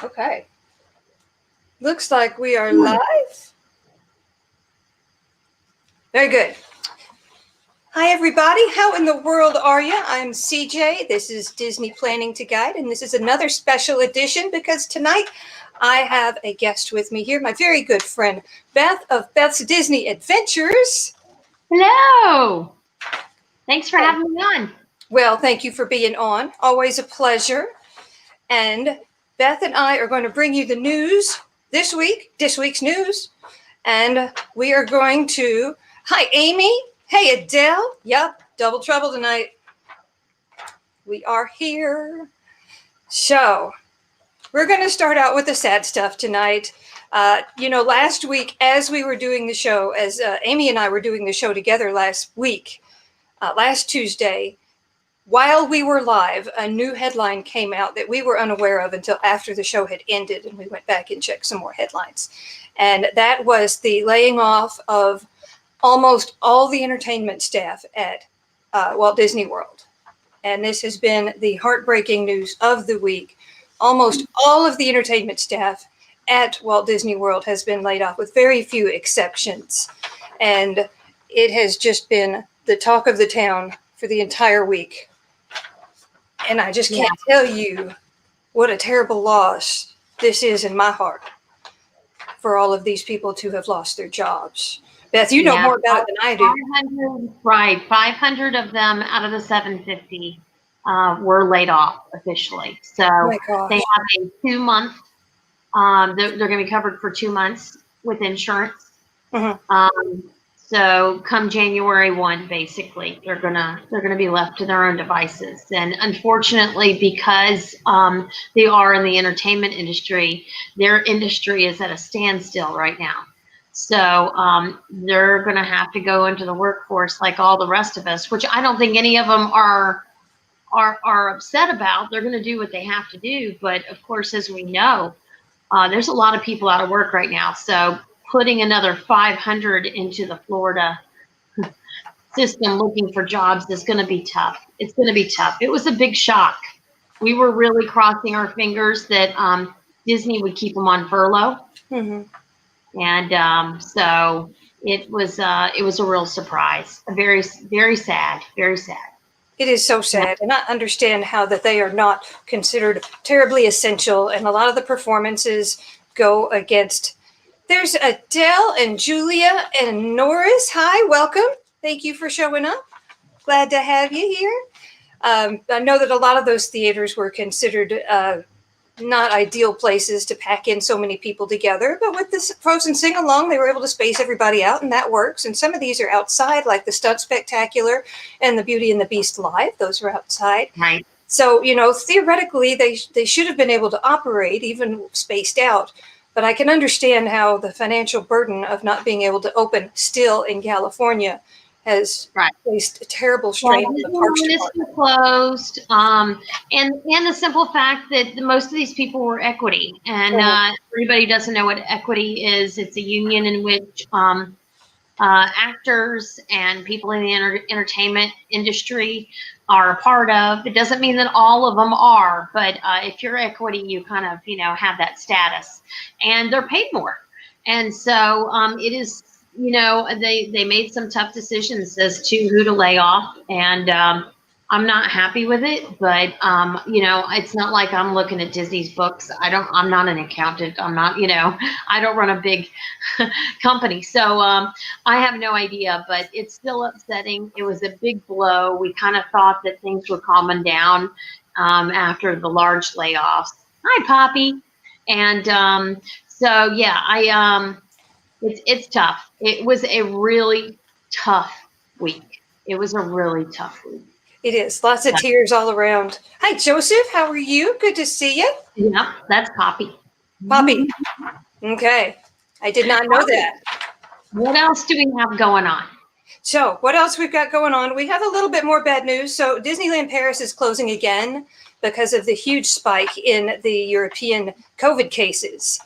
Okay. Looks like we are live. Very good. Hi, everybody. How in the world are you? I'm CJ. This is Disney Planning to Guide, and this is another special edition because tonight I have a guest with me here, my very good friend, Beth of Beth's Disney Adventures. Hello. Thanks for having me on. Well, thank you for being on. Always a pleasure. And Beth and I are going to bring you the news this week's news. And we are going to, hi, Amy. Hey, Adele. Yep, double trouble tonight. We are here. So we're going to start out with the sad stuff tonight. Last week, as we were doing the show, as Amy and I were doing the show together last Tuesday, while we were live, a new headline came out that we were unaware of until after the show had ended, and we went back and checked some more headlines. And that was the laying off of almost all the entertainment staff at Walt Disney World. And this has been the heartbreaking news of the week. Almost all of the entertainment staff at Walt Disney World has been laid off, with very few exceptions. And it has just been the talk of the town for the entire week. And I just can't tell you what a terrible loss this is in my heart for all of these people to have lost their jobs. Beth, you know more about it than I do. 500 of them out of the 750 were laid off officially. So they have a 2-month, they're going to be covered for 2 months with insurance. Mm-hmm. So come January 1, basically, they're gonna be left to their own devices. And unfortunately, because they are in the entertainment industry, their industry is at a standstill right now. So they're gonna have to go into the workforce like all the rest of us, which I don't think any of them are upset about. They're gonna do what they have to do. But of course, as we know, there's a lot of people out of work right now. So putting another 500 into the Florida system looking for jobs is going to be tough. It's going to be tough. It was a big shock. We were really crossing our fingers that Disney would keep them on furlough. Mm-hmm. And so it was a real surprise. Very, very sad. Very sad. It is so sad. And I understand how that they are not considered terribly essential. And a lot of the performances go against. There's Adele and Julia and Norris. Hi, welcome. Thank you for showing up. Glad to have you here. I know that a lot of those theaters were considered not ideal places to pack in so many people together, but with this Frozen Sing-Along, they were able to space everybody out, and that works. And some of these are outside, like the Stunt Spectacular and the Beauty and the Beast Live. Those are outside. Right. So, theoretically, they should have been able to operate, even spaced out. But I can understand how the financial burden of not being able to open still in California has placed a terrible strain on the parks department. Closed, and the simple fact that most of these people were equity, and everybody doesn't know what equity is. It's a union in which actors and people in the entertainment industry are a part of. It doesn't mean that all of them are, but if you're equity, you kind of, have that status, and they're paid more. And so it is, they made some tough decisions as to who to lay off, and I'm not happy with it, but it's not like I'm looking at Disney's books. I'm not an accountant. I'm not, I don't run a big company. So I have no idea, but it's still upsetting. It was a big blow. We kind of thought that things were calming down after the large layoffs. Hi, Poppy. And so, yeah, it's tough. It was a really tough week. It was a really tough week. It is. Lots of tears all around. Hi, Joseph. How are you? Good to see you. Yeah, that's Poppy. Poppy. Okay. I did not know that. What else do we have going on? So what else we've got going on? We have a little bit more bad news. So Disneyland Paris is closing again because of the huge spike in the European COVID cases.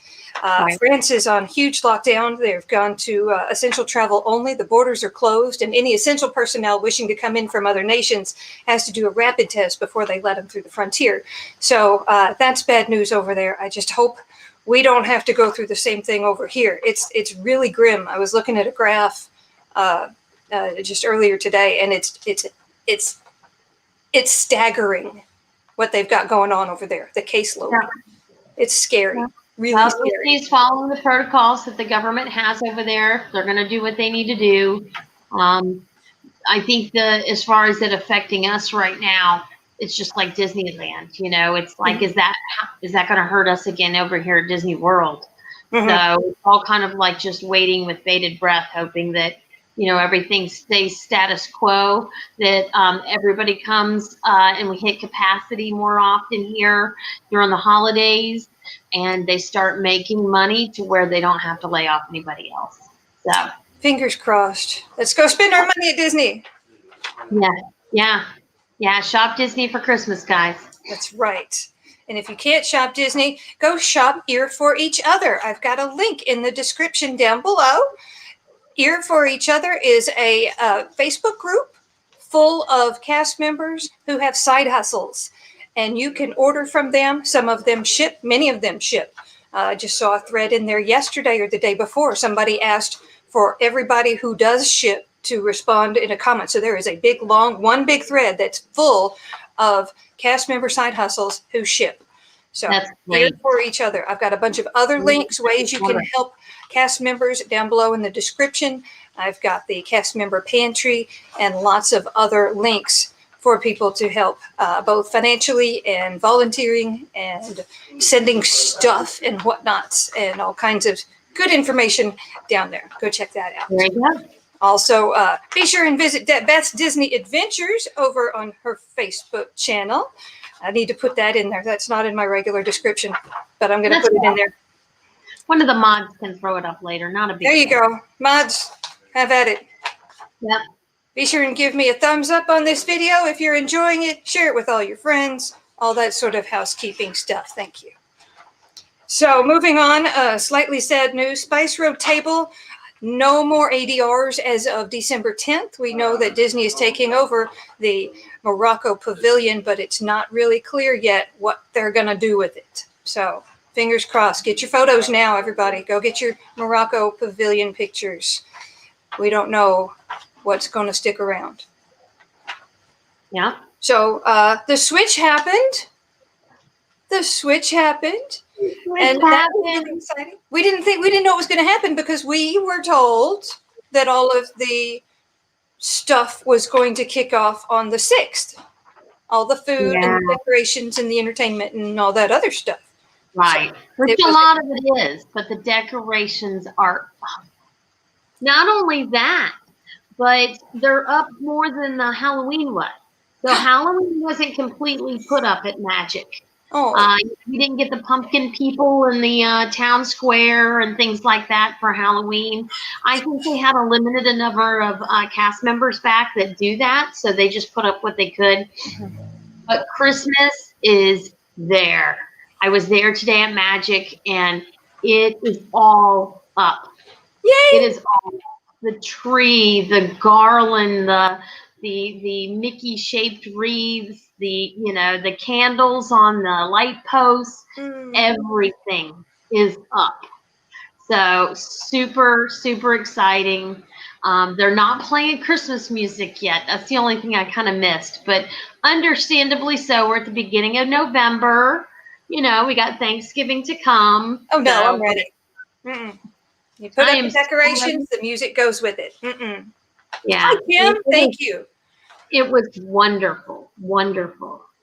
Right. France is on huge lockdown. They've gone to essential travel only. The borders are closed, and any essential personnel wishing to come in from other nations has to do a rapid test before they let them through the frontier. So that's bad news over there. I just hope we don't have to go through the same thing over here. It's really grim. I was looking at a graph just earlier today, and it's staggering what they've got going on over there. The caseload. Yeah. It's scary. Yeah. Really scary. He's following the protocols that the government has over there. They're going to do what they need to do. I think as far as it affecting us right now, it's just like Disneyland. You know, it's like, mm-hmm. is that going to hurt us again over here at Disney World? Mm-hmm. So it's all kind of like just waiting with bated breath, hoping that, you know, everything stays status quo, that everybody comes and we hit capacity more often here during the holidays, and they start making money to where they don't have to lay off anybody else. So fingers crossed. Let's go spend our money at Disney. Yeah. Shop Disney for Christmas, guys. That's right. And if you can't shop Disney, go shop Ear for Each Other. I've got a link in the description down below. Ear for Each Other is a Facebook group full of cast members who have side hustles, and you can order from them. Some of them ship, many of them ship. I just saw a thread in there yesterday or the day before. Somebody asked for everybody who does ship to respond in a comment. So there is a big, long, one big thread that's full of cast member side hustles who ship. So Ear for Each Other. I've got a bunch of other links, ways you can help cast members down below in the description. I've got the cast member pantry and lots of other links for people to help, both financially and volunteering and sending stuff and whatnots, and all kinds of good information down there. Go check that out. There you go. Also, be sure and visit Beth's Disney Adventures over on her Facebook channel. I need to put that in there. That's not in my regular description, but I'm going to put it in there. One of the mods can throw it up later. Not a big deal. There you go. Mods, have at it. Yep. Be sure and give me a thumbs up on this video if you're enjoying it. Share it with all your friends. All that sort of housekeeping stuff. Thank you. So moving on, slightly sad news. Spice Road Table. No more ADRs as of December 10th. We know that Disney is taking over the Morocco Pavilion, but it's not really clear yet what they're going to do with it. So fingers crossed. Get your photos now, everybody. Go get your Morocco Pavilion pictures. We don't know what's going to stick around. Yeah. So the switch happened. And that was really exciting. We didn't know it was going to happen because we were told that all of the stuff was going to kick off on the 6th. All the food and the decorations and the entertainment and all that other stuff. Right. So which a lot of it is, but the decorations are up. Not only that, but they're up more than the Halloween was. So Halloween wasn't completely put up at Magic. Oh. We didn't get the pumpkin people in the town square and things like that for Halloween. I think they had a limited number of cast members back that do that, so they just put up what they could. Mm-hmm. But Christmas is there. I was there today at Magic, and it is all up. Yay! It is all the tree, the garland, the Mickey shaped wreaths, the candles on the light posts, everything is up. So super, super exciting. They're not playing Christmas music yet. That's the only thing I kind of missed, but understandably so. We're at the beginning of November. We got Thanksgiving to come. Oh no, I'm ready. You put up the decorations, the music goes with it. Yeah. Hi, Kim. Thank you. It was wonderful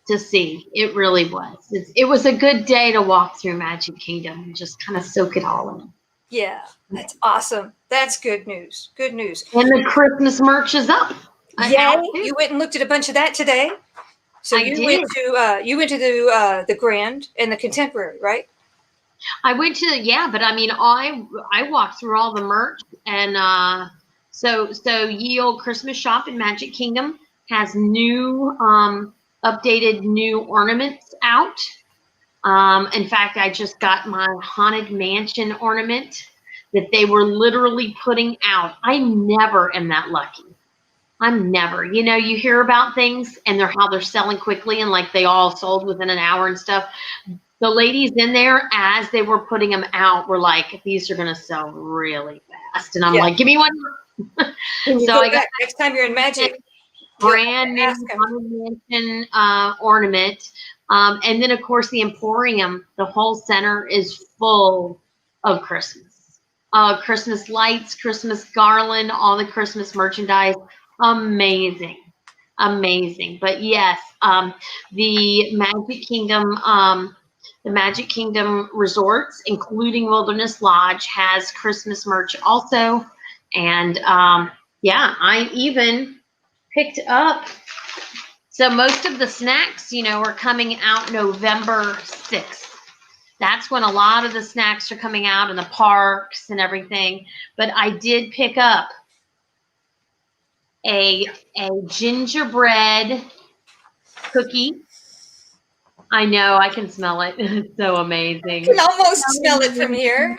to see. It really was. It was a good day to walk through Magic Kingdom and just kind of soak it all in. Yeah, that's awesome. That's good news. Good news. And the Christmas merch is up. Yeah, you went and looked at a bunch of that today. So you went to the Grand and the Contemporary, right? I went to but I mean, I walked through all the merch, and so Ye Olde Christmas Shop in Magic Kingdom has new updated new ornaments out. In fact, I just got my Haunted Mansion ornament that they were literally putting out. I never am that lucky. I'm never. You know, you hear about things and how they're selling quickly and like they all sold within an hour and stuff. The ladies in there, as they were putting them out, were like, "These are going to sell really fast." And I'm like, "Give me one." So I got next time you're in Magic, brand new Haunted Mansion ornament. And then, of course, the Emporium, the whole center is full of Christmas. Christmas lights, Christmas garland, all the Christmas merchandise. Amazing. Amazing. But yes, the Magic Kingdom resorts, including Wilderness Lodge, has Christmas merch also. And yeah, I even picked up. So most of the snacks, you know, are coming out November 6th. That's when a lot of the snacks are coming out in the parks and everything. But I did pick up a gingerbread cookie. I know, I can smell it. It's so amazing. You can almost smell it from here.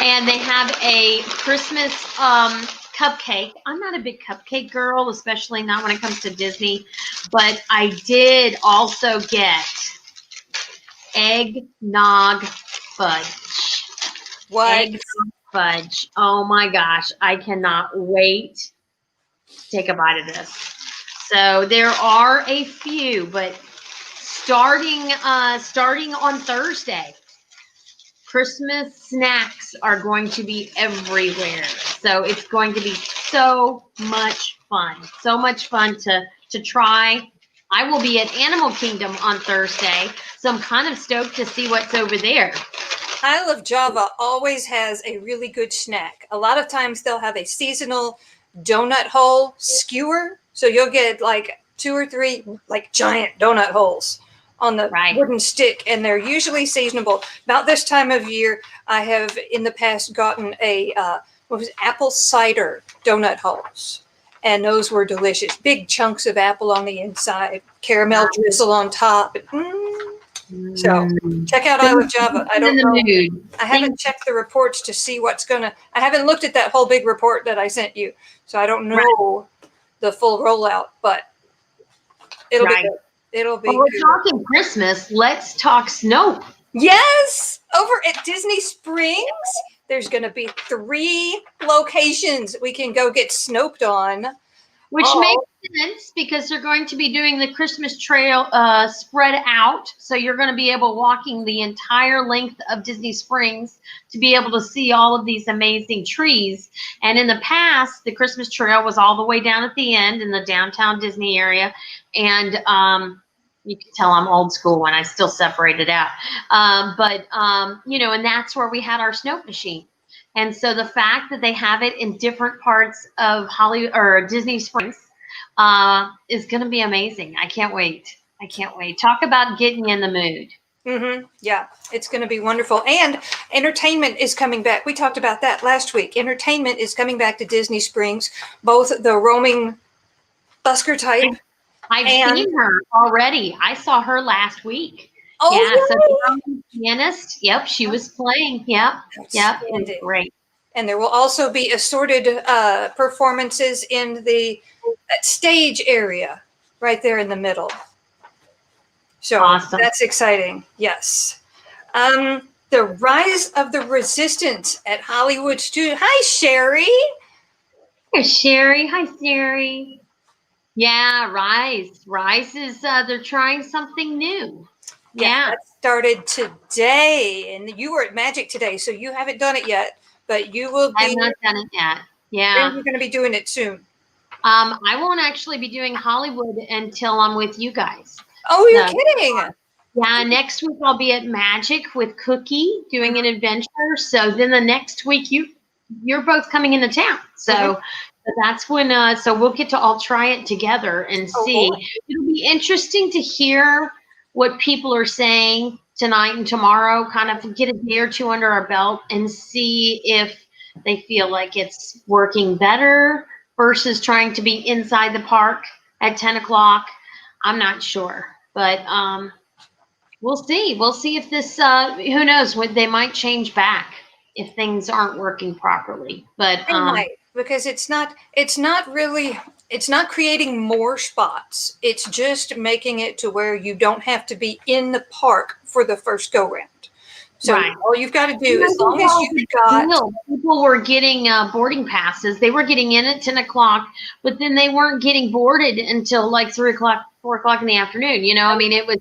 And they have a Christmas cupcake. I'm not a big cupcake girl, especially not when it comes to Disney, but I did also get eggnog fudge. What? Eggnog fudge. Oh my gosh, I cannot wait to take a bite of this. So there are a few, but starting on Thursday, Christmas snacks are going to be everywhere. So it's going to be so much fun. So much fun to try. I will be at Animal Kingdom on Thursday, so I'm kind of stoked to see what's over there. Isle of Java always has a really good snack. A lot of times they'll have a seasonal donut hole skewer. So you'll get like 2 or 3 like giant donut holes on the wooden stick, and they're usually seasonable. About this time of year, I have in the past gotten a apple cider donut holes, and those were delicious. Big chunks of apple on the inside, caramel drizzle on top. So check out Isle of Java. I don't know. I haven't checked the reports to see what's gonna. I haven't looked at that whole big report that I sent you, so I don't know the full rollout. But it'll be good. It'll be. Well, we're talking Christmas. Let's talk snow. Yes, over at Disney Springs, there's going to be 3 locations we can go get snoped on. Which makes sense because they're going to be doing the Christmas trail spread out. So you're going to be able walking the entire length of Disney Springs to be able to see all of these amazing trees. And in the past, the Christmas trail was all the way down at the end in the downtown Disney area. And you can tell I'm old school when I still separate it out. You know, and that's where we had our snow machine. And so the fact that they have it in different parts of Hollywood or Disney Springs is going to be amazing. I can't wait. I can't wait. Talk about getting in the mood. Yeah, it's going to be wonderful. And entertainment is coming back. We talked about that last week. Entertainment is coming back to Disney Springs, both the roaming busker type. I've seen her already. I saw her last week. Oh, yeah, so the pianist. Yep, she was playing. Yep, great. And there will also be assorted performances in the stage area right there in the middle. So that's exciting. Yes. The Rise of the Resistance at Hollywood Studios. Hi, Sherry. Hi, Sherry. Hi, Sherry. Yeah, Rise. Rise is they're trying something new. Yeah, that started today, and you were at Magic today, so you haven't done it yet, but you will be. I have not done it yet. Yeah, you're going to be doing it soon. I won't actually be doing Hollywood until I'm with you guys. Oh, you're kidding! Yeah, next week I'll be at Magic with Cookie doing an adventure. So then the next week you're both coming into town. So that's when. So we'll get to all try it together and see. It'll be interesting to hear what people are saying tonight and tomorrow, kind of get a day or 2 under our belt and see if they feel like it's working better versus trying to be inside the park at 10 o'clock. I'm not sure, but We'll see. We'll see if this, who knows, what they might change back if things aren't working properly. But They might, because it's not creating more spots. It's just making it to where you don't have to be in the park for the first go round. So right. all you've got to do, as long as you've got, people were getting boarding passes. They were getting in at 10 o'clock, but then they weren't getting boarded until like 3 o'clock, 4 o'clock in the afternoon. You know, I mean, it was,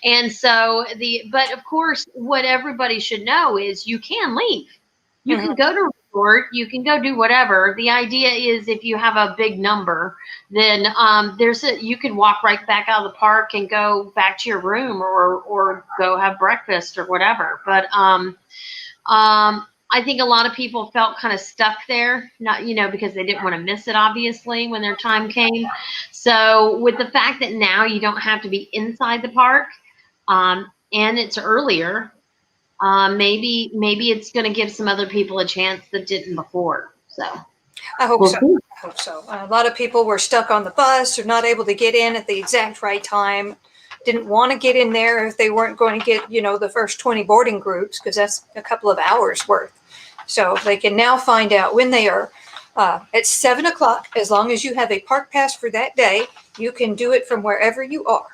and so but of course, what everybody should know is you can leave. You can go to a resort, you can go do whatever. The idea is if you have a big number, then you can walk right back out of the park and go back to your room or go have breakfast or whatever. But I think a lot of people felt kind of stuck there, not, because they didn't want to miss it, obviously, when their time came. So with the fact that now you don't have to be inside the park, and it's earlier, maybe it's going to give some other people a chance that didn't before. So I hope so. I hope so. A lot of people were stuck on the bus or not able to get in at the exact right time. Didn't want to get in there if they weren't going to get, the first 20 boarding groups, because that's a couple of hours worth. So they can now find out when they are at 7 o'clock. As long as you have a park pass for that day, you can do it from wherever you are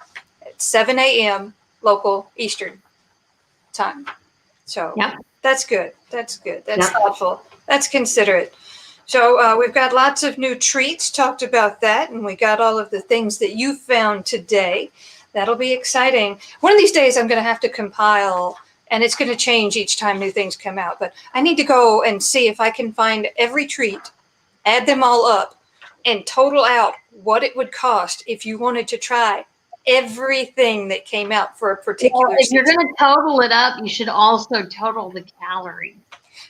at 7 a.m. local Eastern time. So That's good. That's good. That's thoughtful. That's considerate. So we've got lots of new treats, talked about that, and we got all of the things that you found today. That'll be exciting. One of these days I'm going to have to compile, and it's going to change each time new things come out, but I need to go and see if I can find every treat, add them all up, and total out what it would cost if you wanted to try everything that came out for a particular if you're going to total it up, you should also total the calories.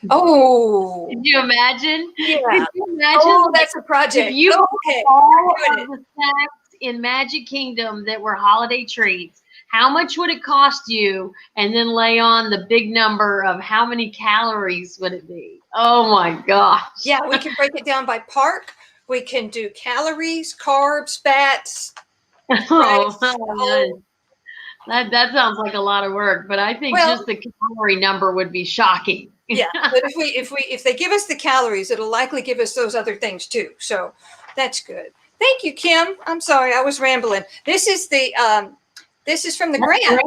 Oh, could you imagine? Yeah. Could you imagine? Oh, that's a project. If you all of the snacks in Magic Kingdom that were holiday treats, how much would it cost you? And then lay on the big number of how many calories would it be? Oh my gosh. Yeah, we can break it down by park. We can do calories, carbs, fats. That sounds like a lot of work, but I think just the calorie number would be shocking. Yeah, but if they give us the calories, it'll likely give us those other things too. So that's good. Thank you, Kim. I'm sorry, I was rambling. This is from the Grand.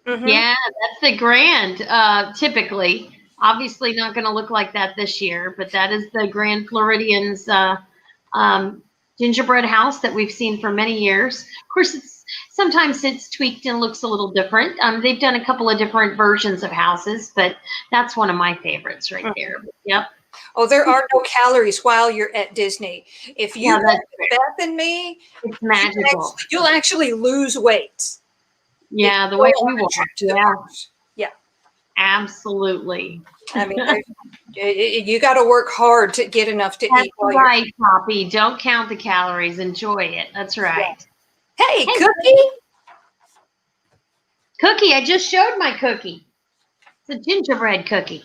Mm-hmm. Yeah, that's the Grand. Typically, obviously not going to look like that this year, but that is the Grand Floridian's gingerbread house that we've seen for many years. Of course, sometimes it's tweaked and looks a little different. They've done a couple of different versions of houses, but that's one of my favorites right there. Yep. Oh, there are no calories while you're at Disney. If you go with Beth and me, it's magical. You'll actually lose weight. Yeah, the way we walk. Yeah. Absolutely. I mean, you got to work hard to get enough to eat. That's right, Poppy. Don't count the calories. Enjoy it. That's right. Yeah. Hey, Cookie. Cookie, I just showed my cookie. It's a gingerbread cookie.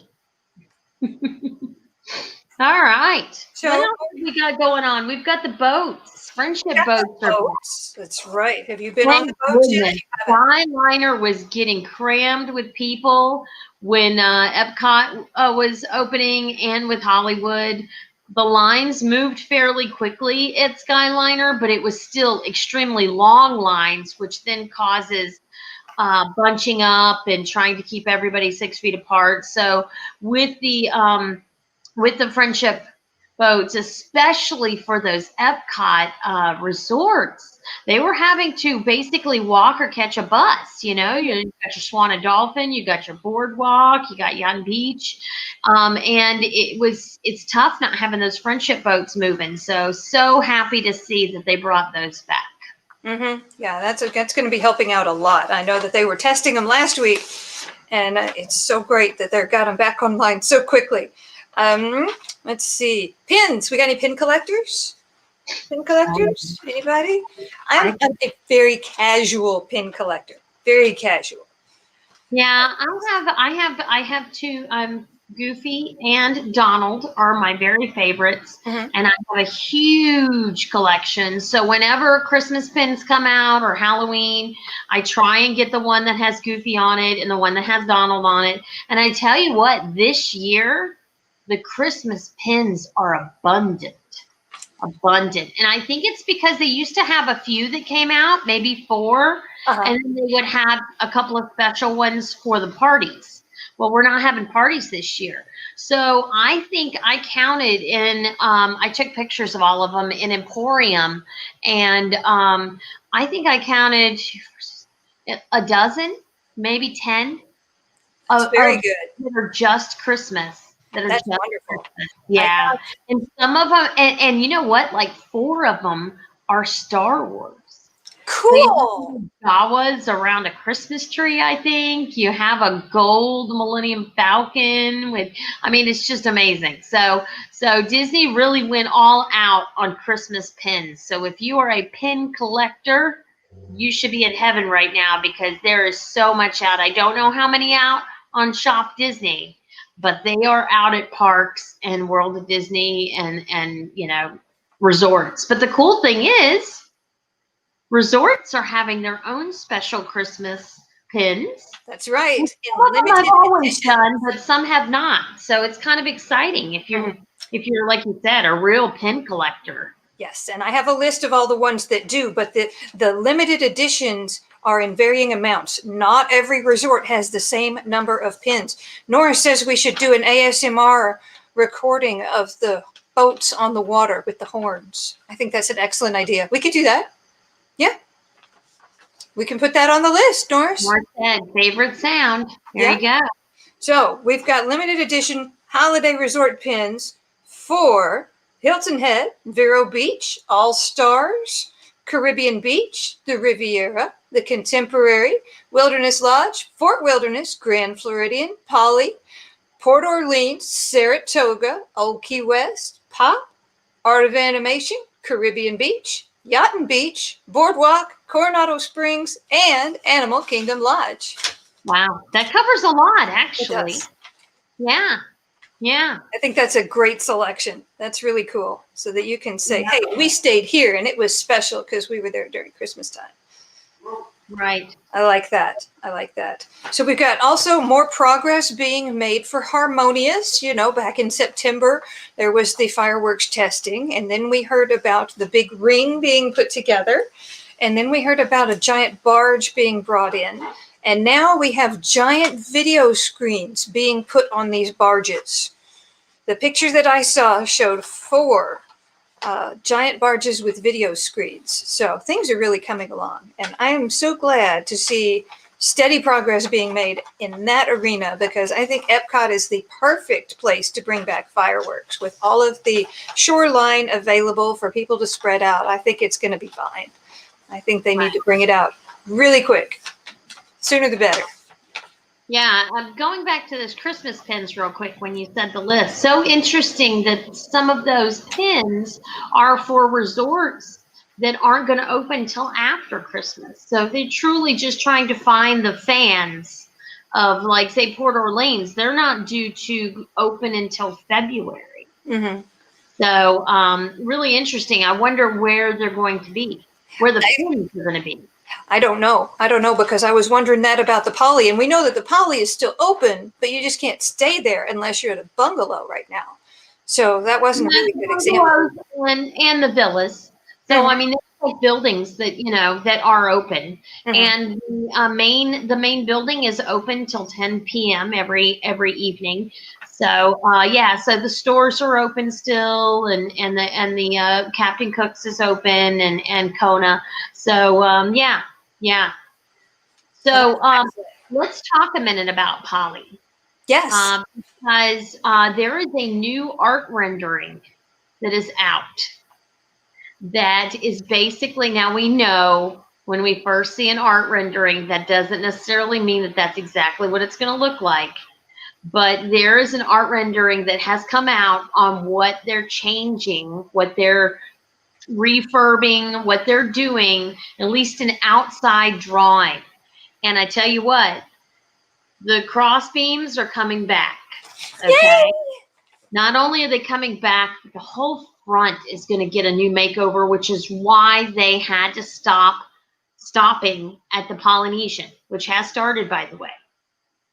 All right. So what else have we got going on? We've got the boats. Friendship boats. That's right. Have you been on the boats yet? Skyliner was getting crammed with people when Epcot was opening, and with Hollywood. The lines moved fairly quickly at Skyliner, but it was still extremely long lines, which then causes bunching up and trying to keep everybody 6 feet apart. So with the friendship boats, especially for those Epcot resorts, they were having to basically walk or catch a bus. You got your Swan and Dolphin, you got your boardwalk, you got Young Beach, and it's tough not having those friendship boats moving. So happy to see that they brought those back. Mm-hmm. Yeah, that's going to be helping out a lot. I know that they were testing them last week, and it's so great that they got them back online so quickly. Let's see. Pins. We got any pin collectors? Pin collectors? Anybody? I'm a very casual pin collector. Very casual. Yeah, I have two. I'm Goofy and Donald are my very favorites, and I have a huge collection. So whenever Christmas pins come out or Halloween, I try and get the one that has Goofy on it and the one that has Donald on it. And I tell you what, this year, the Christmas pins are abundant. And I think it's because they used to have a few that came out, maybe 4, and then they would have a couple of special ones for the parties. Well, we're not having parties this year. So I think I counted I took pictures of all of them in Emporium, and I think I counted a dozen, maybe 10 very good. that are just Christmas. That's wonderful. Christmas. Yeah. And some of them, and you know what? Like 4 of them are Star Wars. Cool. Jawas around a Christmas tree, I think. You have a gold Millennium Falcon it's just amazing. So Disney really went all out on Christmas pins. So if you are a pin collector, you should be in heaven right now because there is so much out. I don't know how many out on Shop Disney, but they are out at parks and World of Disney and resorts. But the cool thing is, resorts are having their own special Christmas pins. That's right. Some of them have always done, but some have not. So it's kind of exciting if you're like you said, a real pin collector. Yes, and I have a list of all the ones that do, but the limited editions are in varying amounts. Not every resort has the same number of pins. Nora says we should do an ASMR recording of the boats on the water with the horns. I think that's an excellent idea. We could do that. Yeah. We can put that on the list, Norris. Mark said, favorite sound. There you go. So we've got limited edition holiday resort pins for Hilton Head, Vero Beach, All Stars, Caribbean Beach, the Riviera, the Contemporary, Wilderness Lodge, Fort Wilderness, Grand Floridian, Poly, Port Orleans, Saratoga, Old Key West, Pop, Art of Animation, Caribbean Beach, Yacht Beach, Boardwalk, Coronado Springs, and Animal Kingdom Lodge. Wow, that covers a lot, actually. Yeah. I think that's a great selection. That's really cool. So that you can say, hey, we stayed here and it was special because we were there during Christmas time. Right. I like that. So we've got also more progress being made for Harmonious. Back in September, there was the fireworks testing, and then we heard about the big ring being put together, and then we heard about a giant barge being brought in, and now we have giant video screens being put on these barges. The picture that I saw showed 4 giant barges with video screens. So things are really coming along. And I am so glad to see steady progress being made in that arena because I think Epcot is the perfect place to bring back fireworks with all of the shoreline available for people to spread out. I think it's going to be fine. I think they need to bring it out really quick. Sooner the better. Yeah, going back to those Christmas pins real quick when you said the list. So interesting that some of those pins are for resorts that aren't going to open until after Christmas. So they're truly just trying to find the fans of, like, say, Port Orleans. They're not due to open until February. Mm-hmm. So really interesting. I wonder where they're going to be, where the pins are going to be. I don't know because I was wondering that about the Poly, and we know that the Poly is still open, but you just can't stay there unless you're at a bungalow right now. So that wasn't a really good example. And the villas. So I mean, there's like buildings that that are open, and the main building is open till 10 p.m. every evening. So so the stores are open still, and the Captain Cook's is open, and Kona. So So let's talk a minute about Poly. Yes. Because there is a new art rendering that is out. That is basically, now we know when we first see an art rendering, that doesn't necessarily mean that that's exactly what it's going to look like. But there is an art rendering that has come out on what they're changing, what they're refurbing, what they're doing, at least an outside drawing. And I tell you what, The cross beams are coming back. Okay. Yay! Not only are they coming back, but the whole front is going to get a new makeover, which is why they had to stopping at the Polynesian, which has started, by the way.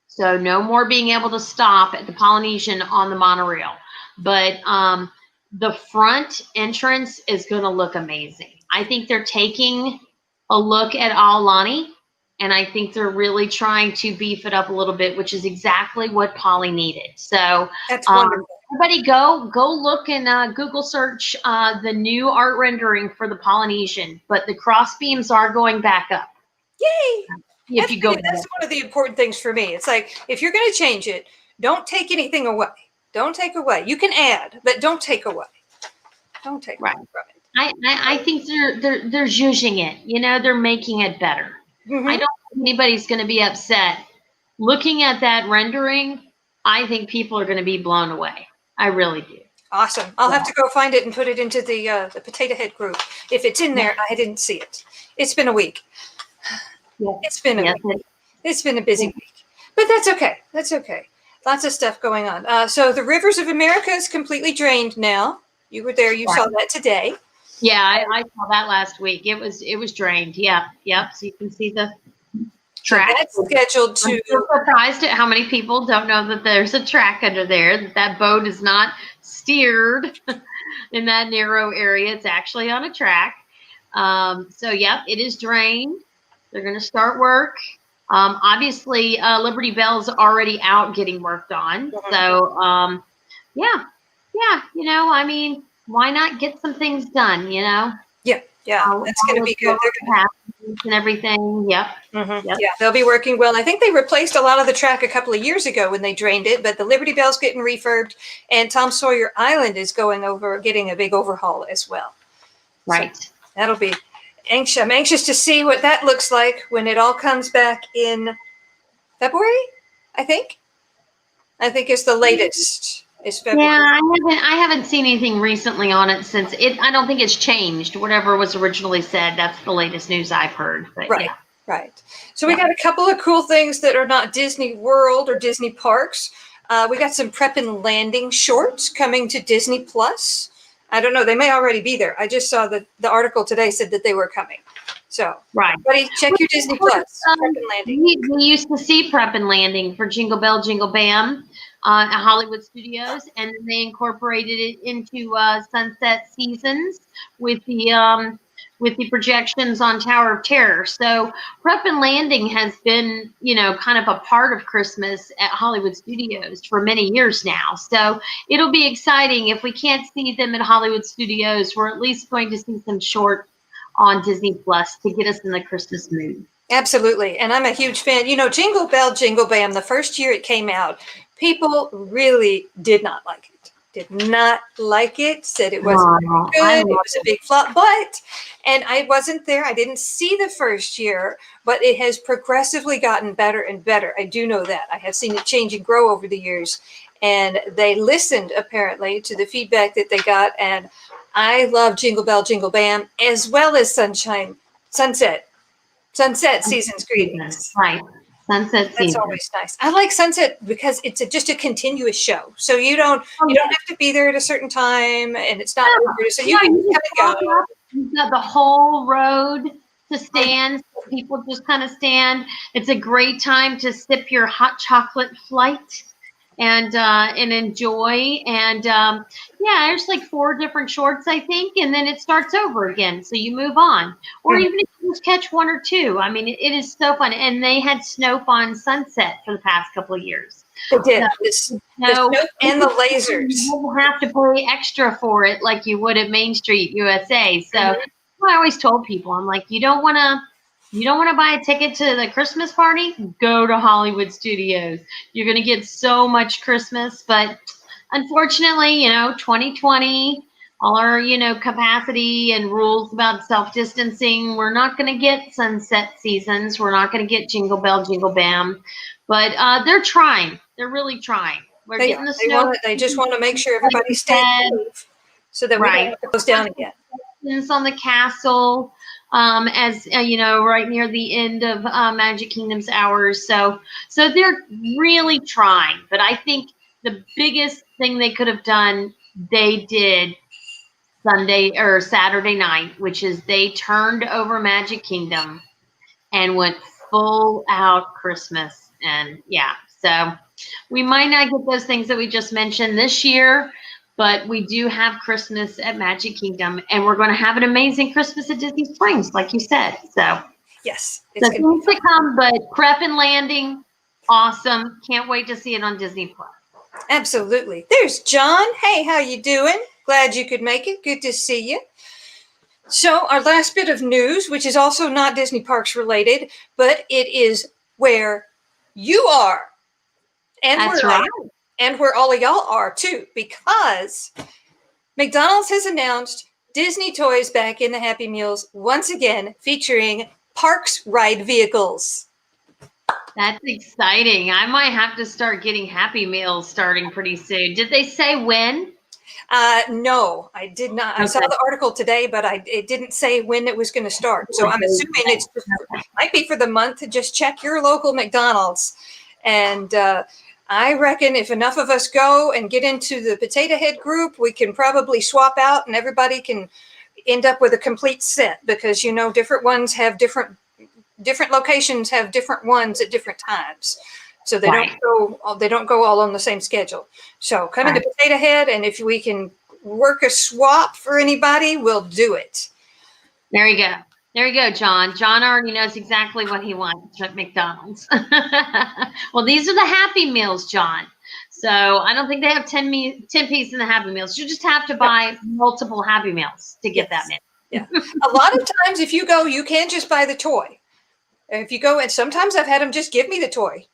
So no more being able to stop at the Polynesian on the monorail. But the front entrance is going to look amazing. I think they're taking a look at Aulani, and I think they're really trying to beef it up a little bit, which is exactly what Poly needed. So That's wonderful. Everybody go look and Google search the new art rendering for the Polynesian, but the cross beams are going back up. Yay! If you go, that's one of the important things for me. It's like, if you're going to change it, don't take anything away. Don't take away. You can add, but don't take away. Don't take away from it. I think they're zhuzhing it. You know, they're making it better. Mm-hmm. I don't think anybody's going to be upset. Looking at that rendering, I think people are going to be blown away. I really do. Awesome. I'll have to go find it and put it into the Potato Head group. If it's in there, I didn't see it. It's been a week. Yeah. It's been a week. It's been a busy week. But that's okay. That's okay. Lots of stuff going on. So the Rivers of America is completely drained now. You were there. You saw that today. Yeah, I saw that last week. It was drained. Yeah. Yep. So you can see the track. So that's scheduled to. I'm so surprised at how many people don't know that there's a track under there, that boat is not steered in that narrow area. It's actually on a track. So, yep, it is drained. They're going to start work. Obviously, Liberty Bell's already out getting worked on. Mm-hmm. So, yeah, you know, I mean, why not get some things done, you know? Yeah, that's going to be good. And everything, yep. Mm-hmm. Yep. Yeah, they'll be working well. I think they replaced a lot of the track a couple of years ago when they drained it, but the Liberty Bell's getting refurbed, and Tom Sawyer Island is getting a big overhaul as well. Right. So that'll be anxious. I'm anxious to see what that looks like when it all comes back in February, I think. I think it's the latest. It's February. Yeah, I haven't seen anything recently on it since it. I don't think it's changed. Whatever was originally said, that's the latest news I've heard. But right, yeah. Right. So we got a couple of cool things that are not Disney World or Disney Parks. We got some Prep and Landing shorts coming to Disney Plus. I don't know. They may already be there. I just saw the article today said that they were coming. So, right. Buddy, check your Disney Plus. Prep and Landing. We used to see Prep and Landing for Jingle Bell, Jingle Bam at Hollywood Studios, and then they incorporated it into Sunset Seasons with the projections on Tower of Terror. So Prep and Landing has been, you know, kind of a part of Christmas at Hollywood Studios for many years now. So it'll be exciting. If we can't see them at Hollywood Studios, we're at least going to see some short on Disney Plus to get us in the Christmas mood. Absolutely. And I'm a huge fan. You know, Jingle Bell, Jingle Bam, the first year it came out, people really did not like it. Did not like it, said it wasn't good, it was a big flop, and I wasn't there, I didn't see the first year, but it has progressively gotten better and better. I do know that. I have seen it change and grow over the years, and they listened apparently to the feedback that they got, and I love Jingle Bell, Jingle Bam, as well as Sunset Season's Greetings. Right. Sunset Season. That's always nice. I like Sunset because it's just a continuous show. So you don't have to be there at a certain time, and it's not over. So you can come and go. You've got the whole road to stand. So people just kind of stand. It's a great time to sip your hot chocolate flight and enjoy. And there's like 4 different shorts, I think, and then it starts over again. So you move on, or even if you just catch 1 or 2. I mean, it is so fun. And they had Snope on Sunset for the past couple of years. They did. The Snope and the lasers. You don't have to pay extra for it like you would at Main Street USA. So I always told people, I'm like, you don't want to buy a ticket to the Christmas party? Go to Hollywood Studios. You're going to get so much Christmas. But unfortunately, 2020, all our, capacity and rules about self-distancing, we're not going to get Sunset Seasons. We're not going to get Jingle Bell, Jingle Bam. But they're trying. They're really trying. We're getting the snow. They just want to make sure everybody stays safe so that we don't have to close down again. On the castle. as right near the end of Magic Kingdom's hours. So they're really trying. But I think the biggest thing they could have done, they did Sunday or Saturday night, which is they turned over Magic Kingdom and went full out Christmas. And yeah, so we might not get those things that we just mentioned this year, but we do have Christmas at Magic Kingdom, and we're going to have an amazing Christmas at Disney Springs, like you said. So yes, so things to come, but Prep and Landing, awesome. Can't wait to see it on Disney Plus. Absolutely. There's John. Hey, how you doing? Glad you could make it. Good to see you. So our last bit of news, which is also not Disney Parks related, but it is where you are. And That's where right. and where all of y'all are too, because McDonald's has announced Disney toys back in the Happy Meals once again, featuring Parks ride vehicles. That's exciting. I might have to start getting Happy Meals starting pretty soon. Did they say when? No, I did not. Okay. I saw the article today, but it didn't say when it was going to start. So I'm assuming it might be for the month. Just check your local McDonald's. And I reckon if enough of us go and get into the Potato Head group, we can probably swap out and everybody can end up with a complete set, because, different ones have different locations have different ones at different times. So they don't go all on the same schedule. So come into Potato Head, and if we can work a swap for anybody, we'll do it. There you go. There you go, John. John already knows exactly what he wants at McDonald's. Well, these are the Happy Meals, John. So I don't think they have 10 piece in the Happy Meals. You just have to buy multiple Happy Meals to get that many. Yeah. A lot of times if you go, you can just buy the toy. If you go, and sometimes I've had them just give me the toy.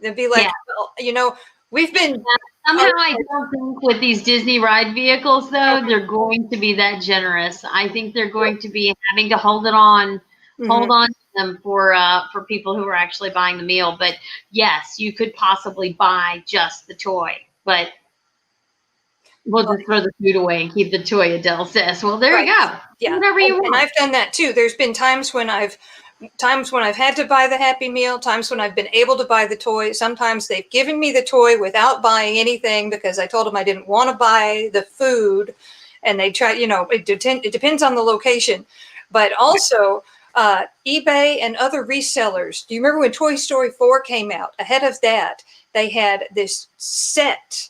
They'd be like, well, we've been... Somehow I don't think with these Disney ride vehicles, though, they're going to be that generous. I think they're going to be having to hold on to them for people who are actually buying the meal. But yes, you could possibly buy just the toy, but we'll just throw the food away and keep the toy, Adele says. Well, there you go. Yeah. Whatever you want. And I've done that too. There's been times when I've had to buy the Happy Meal, times when I've been able to buy the toy. Sometimes they've given me the toy without buying anything because I told them I didn't want to buy the food. And they try, it depends on the location. But also eBay and other resellers. Do you remember when Toy Story 4 came out? Ahead of that, they had this set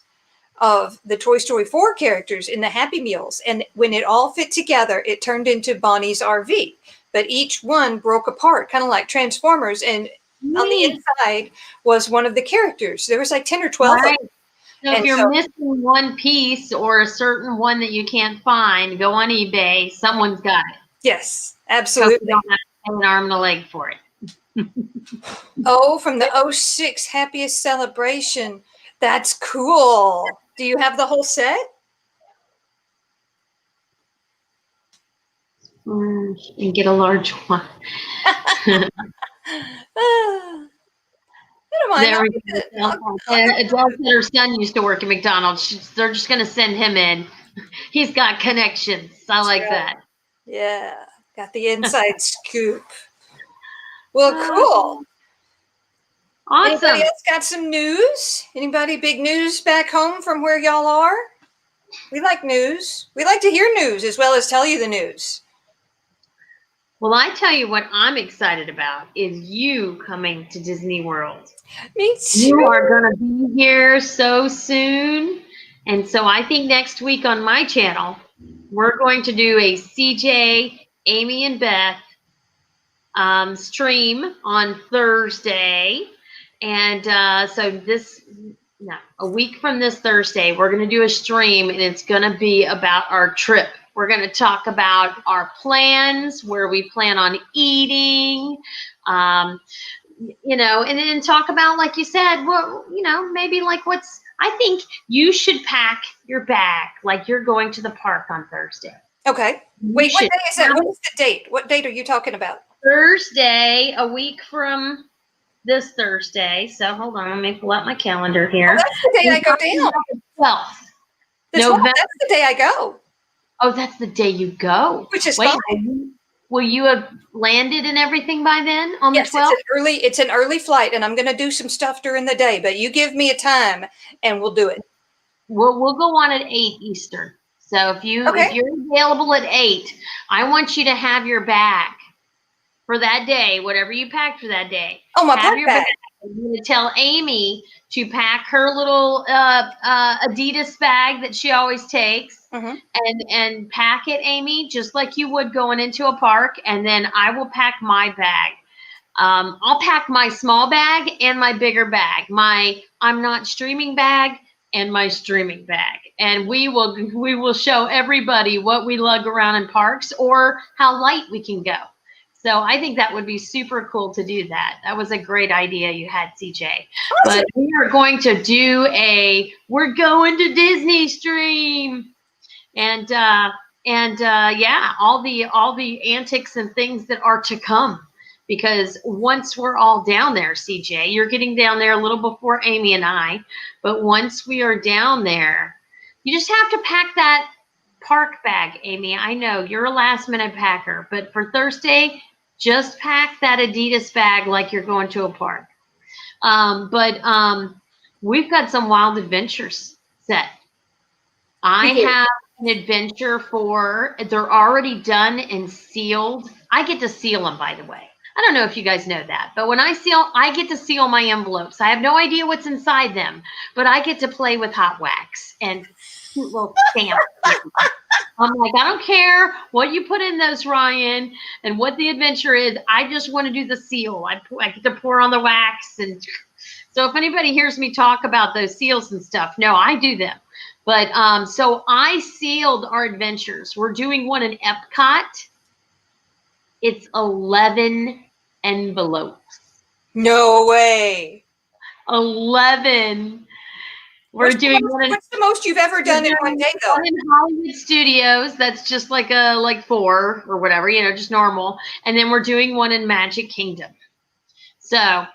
of the Toy Story 4 characters in the Happy Meals. And when it all fit together, it turned into Bonnie's RV. But each one broke apart, kind of like Transformers. And on the inside was one of the characters. There was like 10 or 12 of them. So if you're missing one piece or a certain one that you can't find, go on eBay. Someone's got it. Yes, absolutely. You don't have to pay an arm and a leg for it. From the 06 Happiest Celebration. That's cool. Do you have the whole set? And get a large one. I don't mind. Adele said her son used to work at McDonald's. They're just going to send him in. He's got connections. I like that. Yeah, got the inside scoop. Well, cool. Awesome. Anybody else got some news? Anybody big news back home from where y'all are? We like news. We like to hear news as well as tell you the news. Well, I tell you what I'm excited about is you coming to Disney World. Me too. You are going to be here so soon. And so I think next week on my channel, we're going to do a CJ, Amy, and Beth stream on Thursday. And a week from this Thursday, we're going to do a stream, and it's going to be about our trip. We're going to talk about our plans, where we plan on eating, and then talk about, like you said, maybe like I think you should pack your bag like you're going to the park on Thursday. Okay. Wait, what day is that? What is the date? What date are you talking about? Thursday, a week from this Thursday. So hold on, let me pull out my calendar here. Oh, that's the day I go down. 12th. November. That's the day I go. Oh, that's the day you go. Which is fine. Will you have landed and everything by then on the 12th? Yes, it's an early flight, and I'm going to do some stuff during the day, but you give me a time and we'll do it. We'll go on at 8 Eastern. So if you're available at 8, I want you to have your bag for that day, whatever you packed for that day. Oh, my have your bag. I'm going to tell Amy to pack her little Adidas bag that she always takes, and pack it, Amy, just like you would going into a park. And then I will pack my bag. I'll pack my small bag and my bigger bag, my I'm not streaming bag and my streaming bag. And we will show everybody what we lug around in parks or how light we can go. So I think that would be super cool to do that. That was a great idea you had, CJ. Awesome. But we are going to do we're going to Disney stream. And yeah, all the antics and things that are to come. Because once we're all down there, CJ, you're getting down there a little before Amy and I, but once we are down there, you just have to pack that park bag, Amy. I know you're a last minute packer, but for Thursday, just pack that Adidas bag like you're going to a park. But we've got some wild adventures set. I have an adventure they're already done and sealed. I get to seal them, by the way. I don't know if you guys know that, but when I get to seal my envelopes. I have no idea what's inside them, but I get to play with hot wax and cute little stamps. I'm like, I don't care what you put in those, Ryan, and what the adventure is. I just want to do the seal. I get to pour on the wax. And so if anybody hears me talk about those seals and stuff, no, I do them. But so I sealed our adventures. We're doing one in Epcot. It's 11 envelopes. No way. 11. What's the most you've ever done in one day, though? One in Hollywood Studios. That's just like 4 or whatever, just normal. And then we're doing one in Magic Kingdom. So,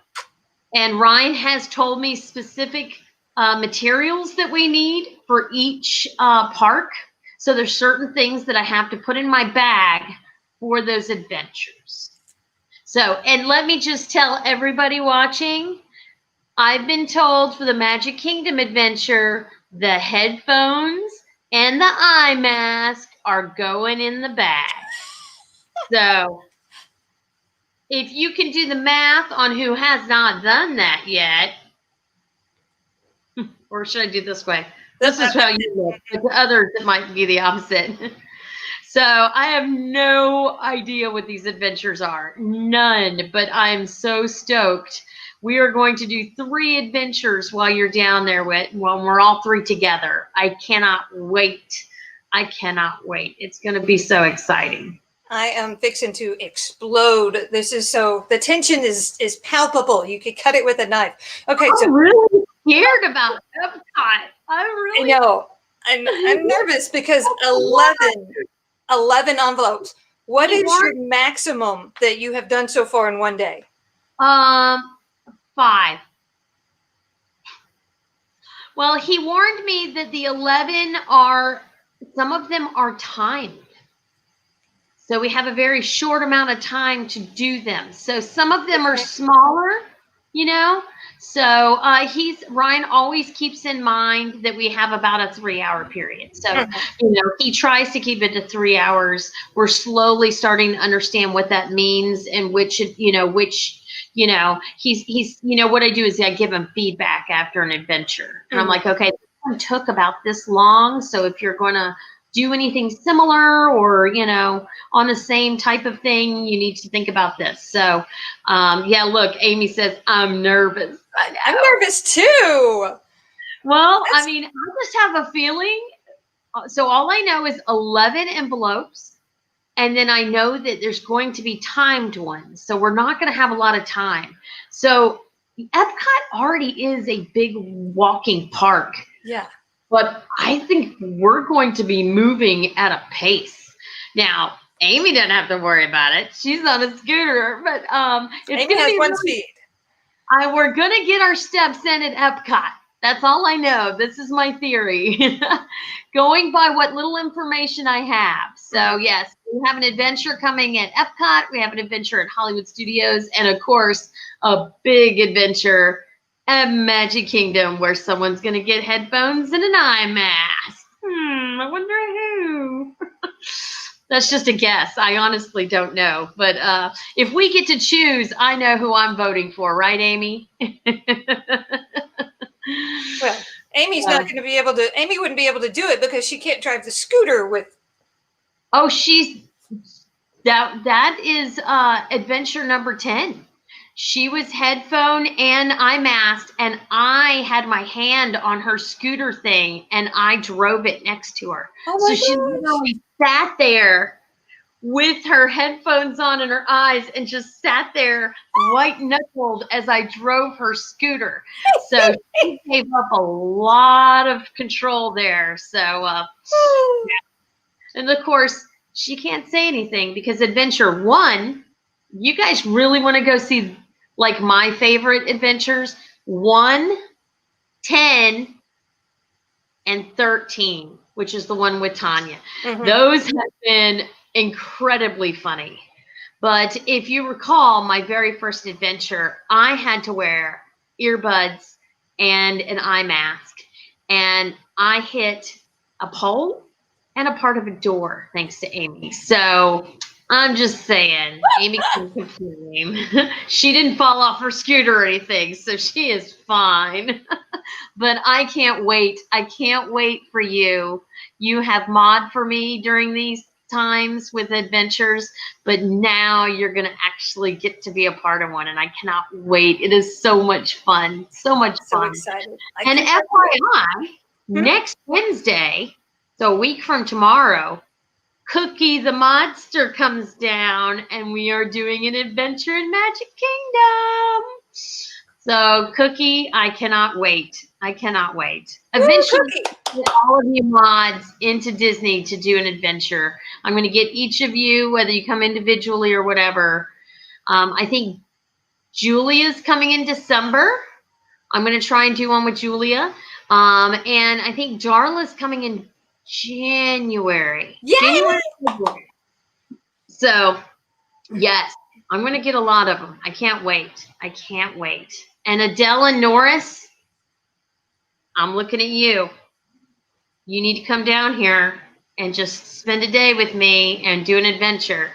and Ryan has told me specific materials that we need for each park. So there's certain things that I have to put in my bag for those adventures. So, and let me just tell everybody watching, I've been told for the Magic Kingdom adventure, the headphones and the eye mask are going in the bag. So if you can do the math on who has not done that yet, or should I do this way? This is how you look. But to others, it might be the opposite. So I have no idea what these adventures are. None. But I'm so stoked. We are going to do 3 adventures while you're down there when we're all 3 together. I cannot wait. I cannot wait. It's going to be so exciting. I am fixing to explode. The tension is palpable. You could cut it with a knife. Okay, I'm really scared about Epcot. I know. I'm nervous because 11 envelopes. What is your maximum that you have done so far in one day? 5. Well, he warned me that the 11 some of them are timed. So we have a very short amount of time to do them. So some of them are smaller, So Ryan always keeps in mind that we have about a 3-hour period. So, he tries to keep it to 3 hours. We're slowly starting to understand what that means and he's, what I do is I give him feedback after an adventure. And I'm like, okay, this one took about this long. So if you're going to do anything similar or, on the same type of thing, you need to think about this. So, look, Amy says, I'm nervous. I'm nervous too. Well, I just have a feeling. So all I know is 11 envelopes. And then I know that there's going to be timed ones. So we're not going to have a lot of time. So Epcot already is a big walking park. Yeah. But I think we're going to be moving at a pace. Now, Amy doesn't have to worry about it. She's on a scooter, but it's Amy has one speed. We're going to get our steps in at Epcot. That's all I know. This is my theory. Going by what little information I have. So, yes, We have an adventure coming at Epcot. We have an adventure at Hollywood Studios. And of course, a big adventure at Magic Kingdom where someone's going to get headphones and an eye mask. I wonder who. That's just a guess. I honestly don't know. But if we get to choose, I know who I'm voting for. Right, Amy? Well, Amy's not going to be able to. Amy wouldn't be able to do it because she can't drive the scooter with. Oh, that is adventure number 10. She was headphone and eye masked, and I had my hand on her scooter thing, and I drove it next to her. Oh my so she literally sat there with her headphones on and her eyes and just sat there white knuckled as I drove her scooter. So she gave up a lot of control there. So, yeah. And of course, she can't say anything because Adventure 1, you guys really want to go see like my favorite adventures, 1, 10, and 13, which is the one with Tanya. Mm-hmm. Those have been incredibly funny. But if you recall, my very first adventure, I had to wear earbuds and an eye mask. And I hit a pole and a part of a door, thanks to Amy. So I'm just saying, Amy can complain. She didn't fall off her scooter or anything, so she is fine. But I can't wait. I can't wait for you. You have mod for me during these times with adventures, but now you're going to actually get to be a part of one, and I cannot wait. It is so much fun. So much fun. So excited. And FYI, next Wednesday, so a week from tomorrow, Cookie the Monster comes down, and we are doing an adventure in Magic Kingdom. So, Cookie, I cannot wait. I cannot wait. Eventually, get all of you mods into Disney to do an adventure. I'm going to get each of you, whether you come individually or whatever. I think Julia's coming in December. I'm going to try and do one with Julia. And I think Darla's coming in January. Yay! January, February. So, yes, I'm going to get a lot of them. I can't wait. I can't wait. And Adele and Norris, I'm looking at you. You need to come down here and just spend a day with me and do an adventure.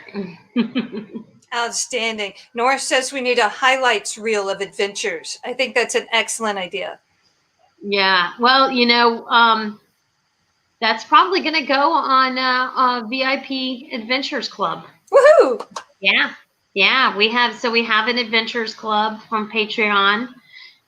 Outstanding. Norris says we need a highlights reel of adventures. I think that's an excellent idea. Yeah. Well, you know, that's probably going to go on VIP Adventures Club. Woohoo! Yeah. Yeah, we have an Adventures Club from Patreon,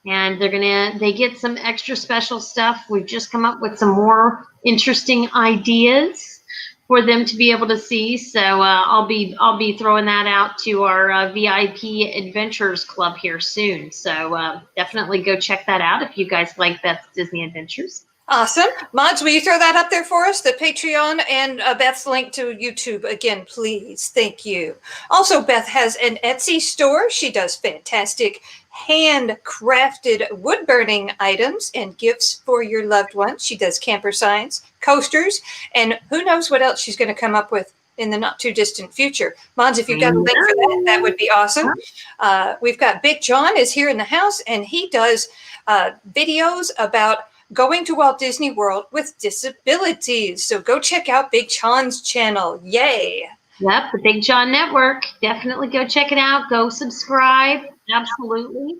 and they get some extra special stuff. We've just come up with some more interesting ideas for them to be able to see. So I'll be throwing that out to our VIP Adventures Club here soon. So definitely go check that out if you guys like Beth's Disney Adventures. Awesome. Mods, will you throw that up there for us? The Patreon and Beth's link to YouTube again, please. Thank you. Also, Beth has an Etsy store. She does fantastic handcrafted wood burning items and gifts for your loved ones. She does camper signs, coasters, and who knows what else she's going to come up with in the not too distant future. Mods, if you've got a link for that, that would be awesome. We've got Big John is here in the house, and he does videos about going to Walt Disney World with disabilities. So go check out Big John's channel. Yay. Yep, the Big John Network. Definitely go check it out. Go subscribe. Absolutely.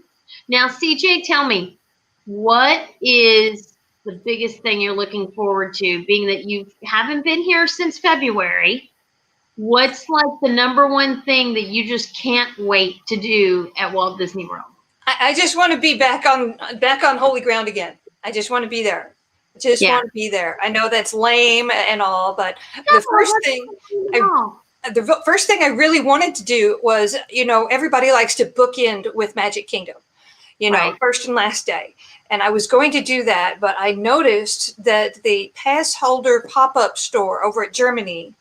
Now, CJ, tell me, what is the biggest thing you're looking forward to, being that you haven't been here since February? What's like the number one thing that you just can't wait to do at Walt Disney World? I just want to be back on holy ground again. I just want to be there. Want to be there. I know that's lame and all, but the first thing I really wanted to do was, you know, everybody likes to bookend with Magic Kingdom, you know, first and last day. And I was going to do that, but I noticed that the pass holder pop-up store over at Germany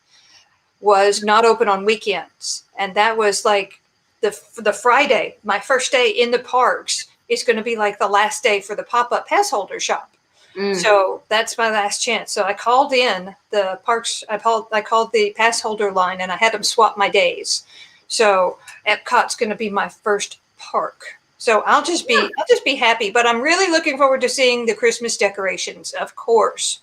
was not open on weekends. And that was like the Friday, my first day in the parks, is going to be like the last day for the pop-up pass holder shop. So that's my last chance. So I called in the parks. I called the pass holder line, and I had them swap my days. So Epcot's going to be my first park. So I'll just be happy. But I'm really looking forward to seeing the Christmas decorations. Of course.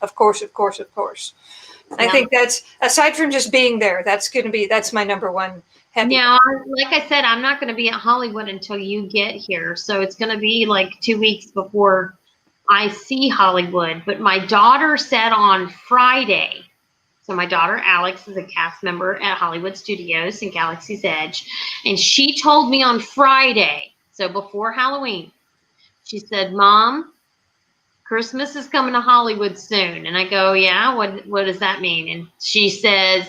I think that's, aside from just being there, that's my number one happy. Now, like I said, I'm not going to be at Hollywood until you get here. So it's going to be like 2 weeks before I see Hollywood. But my daughter said on Friday, so my daughter Alex is a cast member at Hollywood Studios and Galaxy's Edge. And she told me on Friday, so before Halloween, she said, Mom, Christmas is coming to Hollywood soon. And I go, yeah, what does that mean? And she says,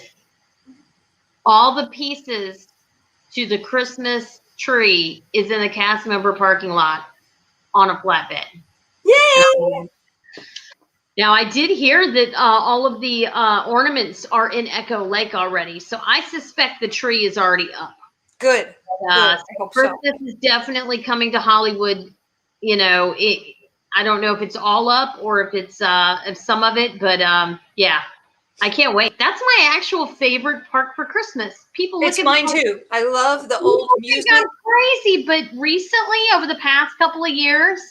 all the pieces to the Christmas tree is in the cast member parking lot on a flatbed. Yay! Now, I did hear that all of the ornaments are in Echo Lake already, so I suspect the tree is already up. Good. I hope Christmas is definitely coming to Hollywood. You know, I don't know if it's all up or if it's if some of it, but yeah, I can't wait. That's my actual favorite park for Christmas. People look it's at mine too. I love the old music. I'm crazy, but recently, over the past couple of years,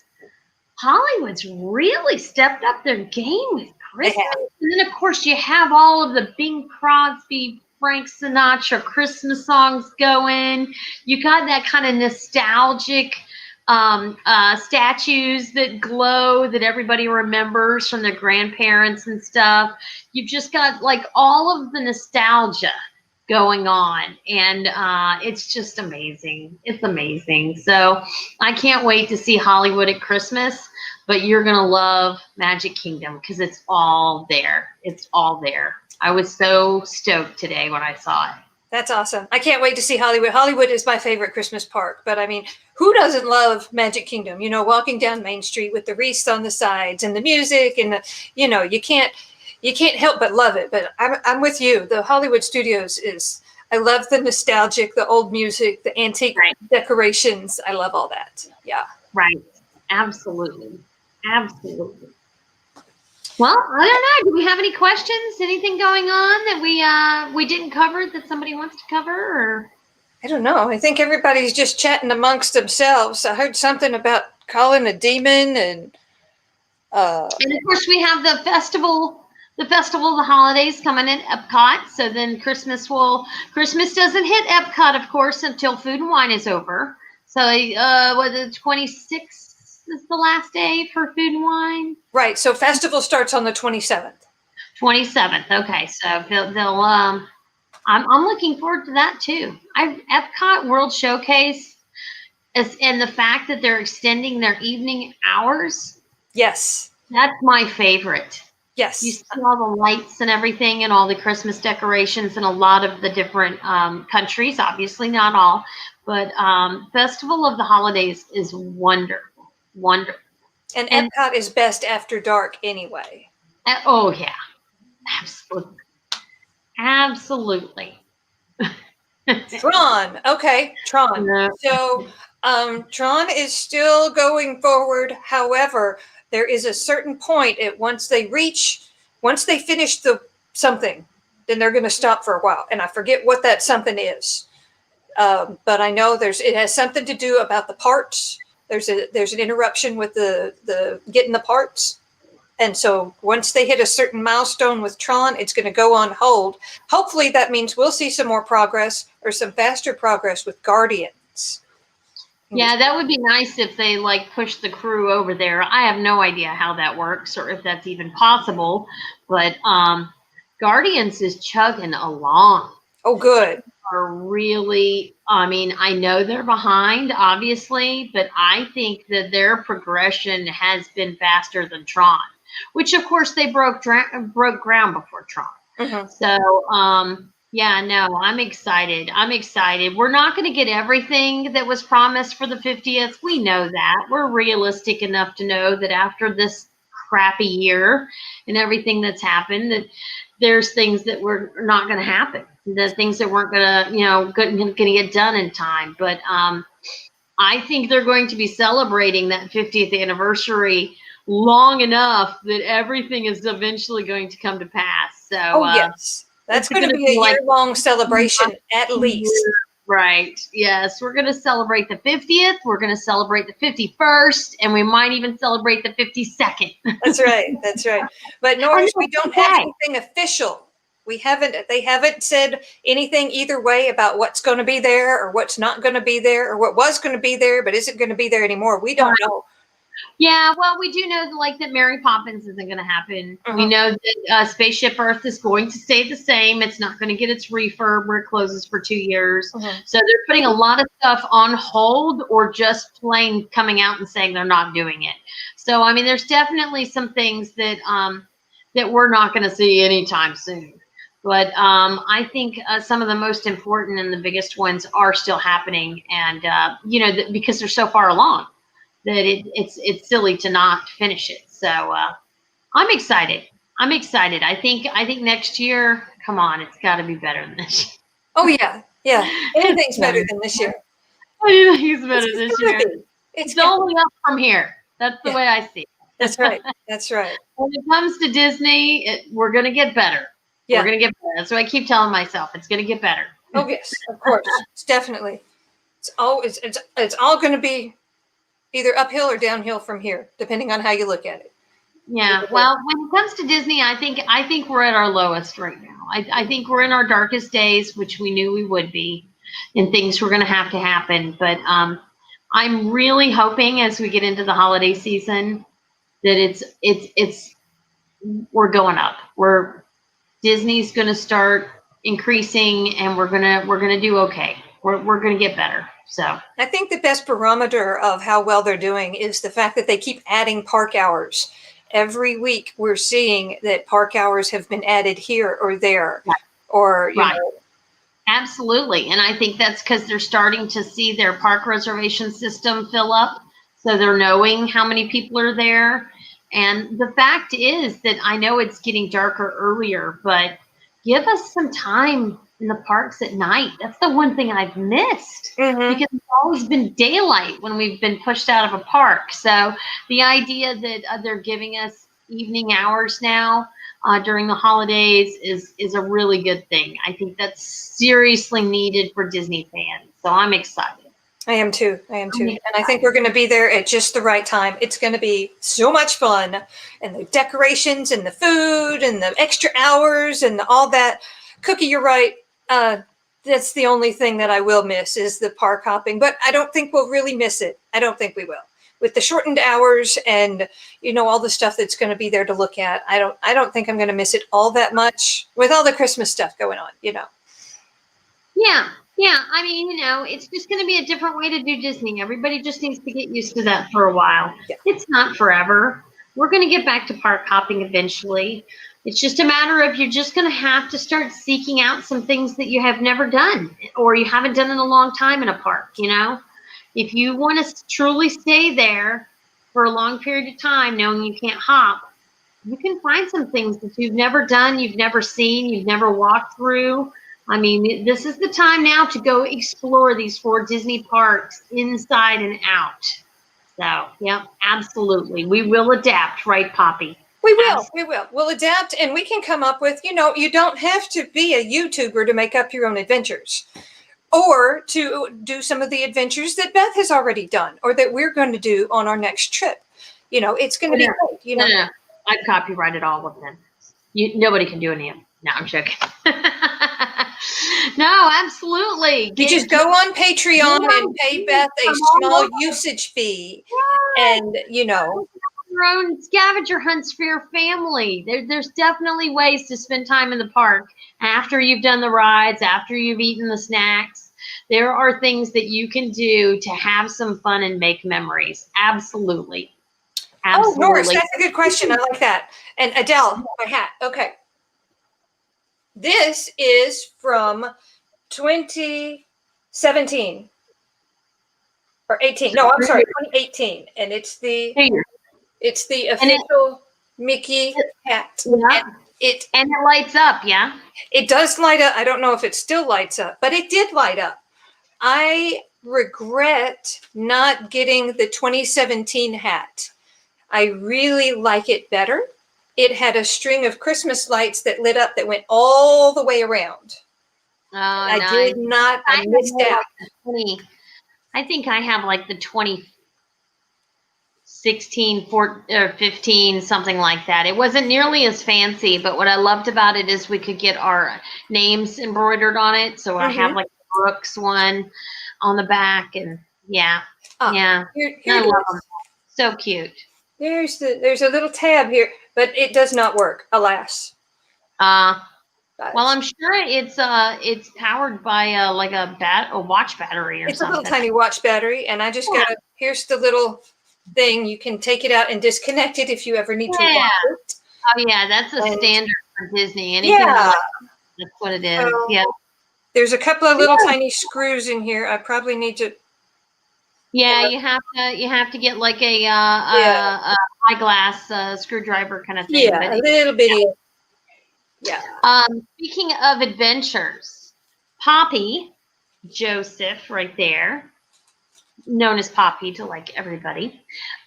Hollywood's really stepped up their game with Christmas. And then, of course, you have all of the Bing Crosby, Frank Sinatra Christmas songs going. You got that kind of nostalgic statues that glow that everybody remembers from their grandparents and stuff. You've just got like all of the nostalgia going on, and it's just amazing. It's amazing. So I can't wait to see Hollywood at Christmas, but you're gonna love Magic Kingdom because it's all there. It's all there. I was so stoked today when I saw it. That's awesome. I can't wait to see Hollywood. Hollywood is my favorite Christmas park, but I mean, who doesn't love Magic Kingdom? You know, walking down Main Street with the wreaths on the sides and the music and you know, you can't help but love it. But I'm with you. The Hollywood Studios I love the nostalgic, the old music, the antique decorations. I love all that. Yeah. Right. Absolutely. Absolutely. Well, I don't know. Do we have any questions? Anything going on that we didn't cover that somebody wants to cover? Or I don't know. I think everybody's just chatting amongst themselves. I heard something about calling a demon and of course we have the festival of the holidays coming in Epcot. So then Christmas doesn't hit Epcot, of course, until Food and Wine is over. So the 26th is the last day for Food and Wine. Right. So festival starts on the 27th. 27th. Okay. So they'll I'm looking forward to that too. Epcot World Showcase and the fact that they're extending their evening hours. Yes. That's my favorite. Yes. You see all the lights and everything and all the Christmas decorations in a lot of the different countries, obviously not all, but Festival of the Holidays is wonderful. Wonderful. And Epcot is best after dark anyway. Oh, yeah. Absolutely. Absolutely. Tron. Okay. Tron. Yeah. So Tron is still going forward. However, there is a certain point at once they finish something, then they're going to stop for a while. And I forget what that something is. But I know it has something to do about the parts. There's an interruption with the getting the parts. And so once they hit a certain milestone with Tron, it's going to go on hold. Hopefully that means we'll see some more progress or some faster progress with Guardians. Yeah, that would be nice if they like push the crew over there. I have no idea how that works or if that's even possible, but Guardians is chugging along. Oh, good. Are really, I mean, I know they're behind, obviously, but I think that their progression has been faster than Tron, which of course they broke ground before Tron. Mm-hmm. So, yeah, no, I'm excited. We're not going to get everything that was promised for the 50th. We know that. We're realistic enough to know that after this crappy year and everything that's happened, that there's things that were not going to happen. The things that weren't going to get done in time. But I think they're going to be celebrating that 50th anniversary long enough that everything is eventually going to come to pass. So, oh yes, that's going to be a like year-long celebration at least. Right. Yes. We're going to celebrate the 50th. We're going to celebrate the 51st, and we might even celebrate the 52nd. That's right. That's right. But Norris, we don't have anything official. They haven't said anything either way about what's going to be there or what's not going to be there or what was going to be there, but isn't going to be there anymore. We don't know. Yeah, well, we do know like that Mary Poppins isn't going to happen. We know that Spaceship Earth is going to stay the same. It's not going to get its refurb where it closes for 2 years. So they're putting a lot of stuff on hold or just plain coming out and saying they're not doing it. So, I mean, there's definitely some things that that we're not going to see anytime soon. But I think some of the most important and the biggest ones are still happening, and you know, because they're so far along that it's silly to not finish it. So I'm excited. I'm excited. I think next year, come on, it's got to be better than this year. Oh yeah, yeah. Anything's better than this year. Anything's better this year. It's only up from here. That's the way I see it. That's right. That's right. When it comes to Disney, we're gonna get better. Yeah. We're gonna get better. That's what I keep telling myself. It's gonna get better. Oh yes, of course. It's definitely. It's all going to be either uphill or downhill from here, depending on how you look at it. Yeah. Well, when it comes to Disney, I think we're at our lowest right now. I think we're in our darkest days, which we knew we would be, and things were going to happen. But I'm really hoping as we get into the holiday season that we're going up. Disney's going to start increasing, and we're gonna do okay. We're gonna get better. So I think the best barometer of how well they're doing is the fact that they keep adding park hours. Every week we're seeing that park hours have been added here or there, or you know. Absolutely. And I think that's because they're starting to see their park reservation system fill up. So they're knowing how many people are there. And the fact is that I know it's getting darker earlier, but give us some time in the parks at night. That's the one thing I've missed because it's always been daylight when we've been pushed out of a park. So the idea that they're giving us evening hours now during the holidays is a really good thing. I think that's seriously needed for Disney fans. So I'm excited. I am too. And I think we're going to be there at just the right time. It's going to be so much fun, and the decorations and the food and the extra hours and all that. Cookie, you're right. That's the only thing that I will miss is the park hopping, but I don't think we'll really miss it. I don't think we will. With the shortened hours and, you know, all the stuff that's going to be there to look at, I don't think I'm going to miss it all that much with all the Christmas stuff going on, you know. Yeah. I mean, you know, it's just going to be a different way to do Disney. Everybody just needs to get used to that for a while. Yeah. It's not forever. We're going to get back to park hopping eventually. It's just a matter of you're just going to have to start seeking out some things that you have never done or you haven't done in a long time in a park, you know. If you want to truly stay there for a long period of time knowing you can't hop, you can find some things that you've never done, you've never seen, you've never walked through. I mean, this is the time now to go explore these 4 Disney parks inside and out. So, yeah, absolutely. We will adapt, right, Poppy? We will. We'll adapt, and we can come up with, you know, you don't have to be a YouTuber to make up your own adventures or to do some of the adventures that Beth has already done or that we're going to do on our next trip. You know, it's going to be great. You know, no. I've copyrighted all of them. Nobody can do any of them. No, I'm joking. No, absolutely. You just go on Patreon and pay Beth a small usage fee, and you know, your own scavenger hunts for your family. There's definitely ways to spend time in the park after you've done the rides, after you've eaten the snacks. There are things that you can do to have some fun and make memories. Absolutely. Oh, Norris, that's a good question. I like that. And Adele, my hat. Okay. This is from 2017 or 18. No, I'm sorry, 2018. And it's the official Mickey hat. Yeah. And it lights up, yeah? It does light up. I don't know if it still lights up, but it did light up. I regret not getting the 2017 hat. I really like it better. It had a string of Christmas lights that lit up that went all the way around. Oh, I nice. did not. I missed out. I think I have like the 2016, 14, or 15, something like that. It wasn't nearly as fancy, but what I loved about it is we could get our names embroidered on it. So I have like the Brooks one on the back, and yeah. Here I love them. So cute. There's a little tab here, but it does not work, alas. Well, I'm sure it's powered by like a watch battery or something. It's a little tiny watch battery, and I just got here's the little thing. You can take it out and disconnect it if you ever need to watch it. Oh yeah, that's a standard for Disney. Anything like that's what it is. Yeah. There's a couple of little tiny screws in here. I probably need to. Yeah, you have to get like a eyeglass screwdriver kind of thing. Yeah, a little bitty. Yeah. Speaking of adventures, Poppy Joseph, right there, known as Poppy to like everybody.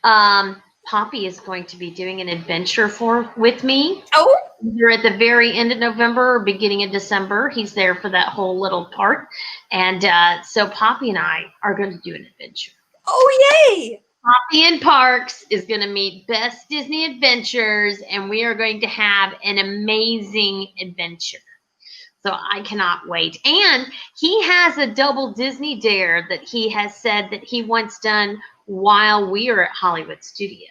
Poppy is going to be doing an adventure with me. Oh. Either at the very end of November or beginning of December. He's there for that whole little part. And so Poppy and I are going to do an adventure. Oh, yay! Poppy in Parks is going to meet Best Disney Adventures, and we are going to have an amazing adventure. So I cannot wait. And he has a double Disney Dare that he has said that he wants done while we are at Hollywood Studios.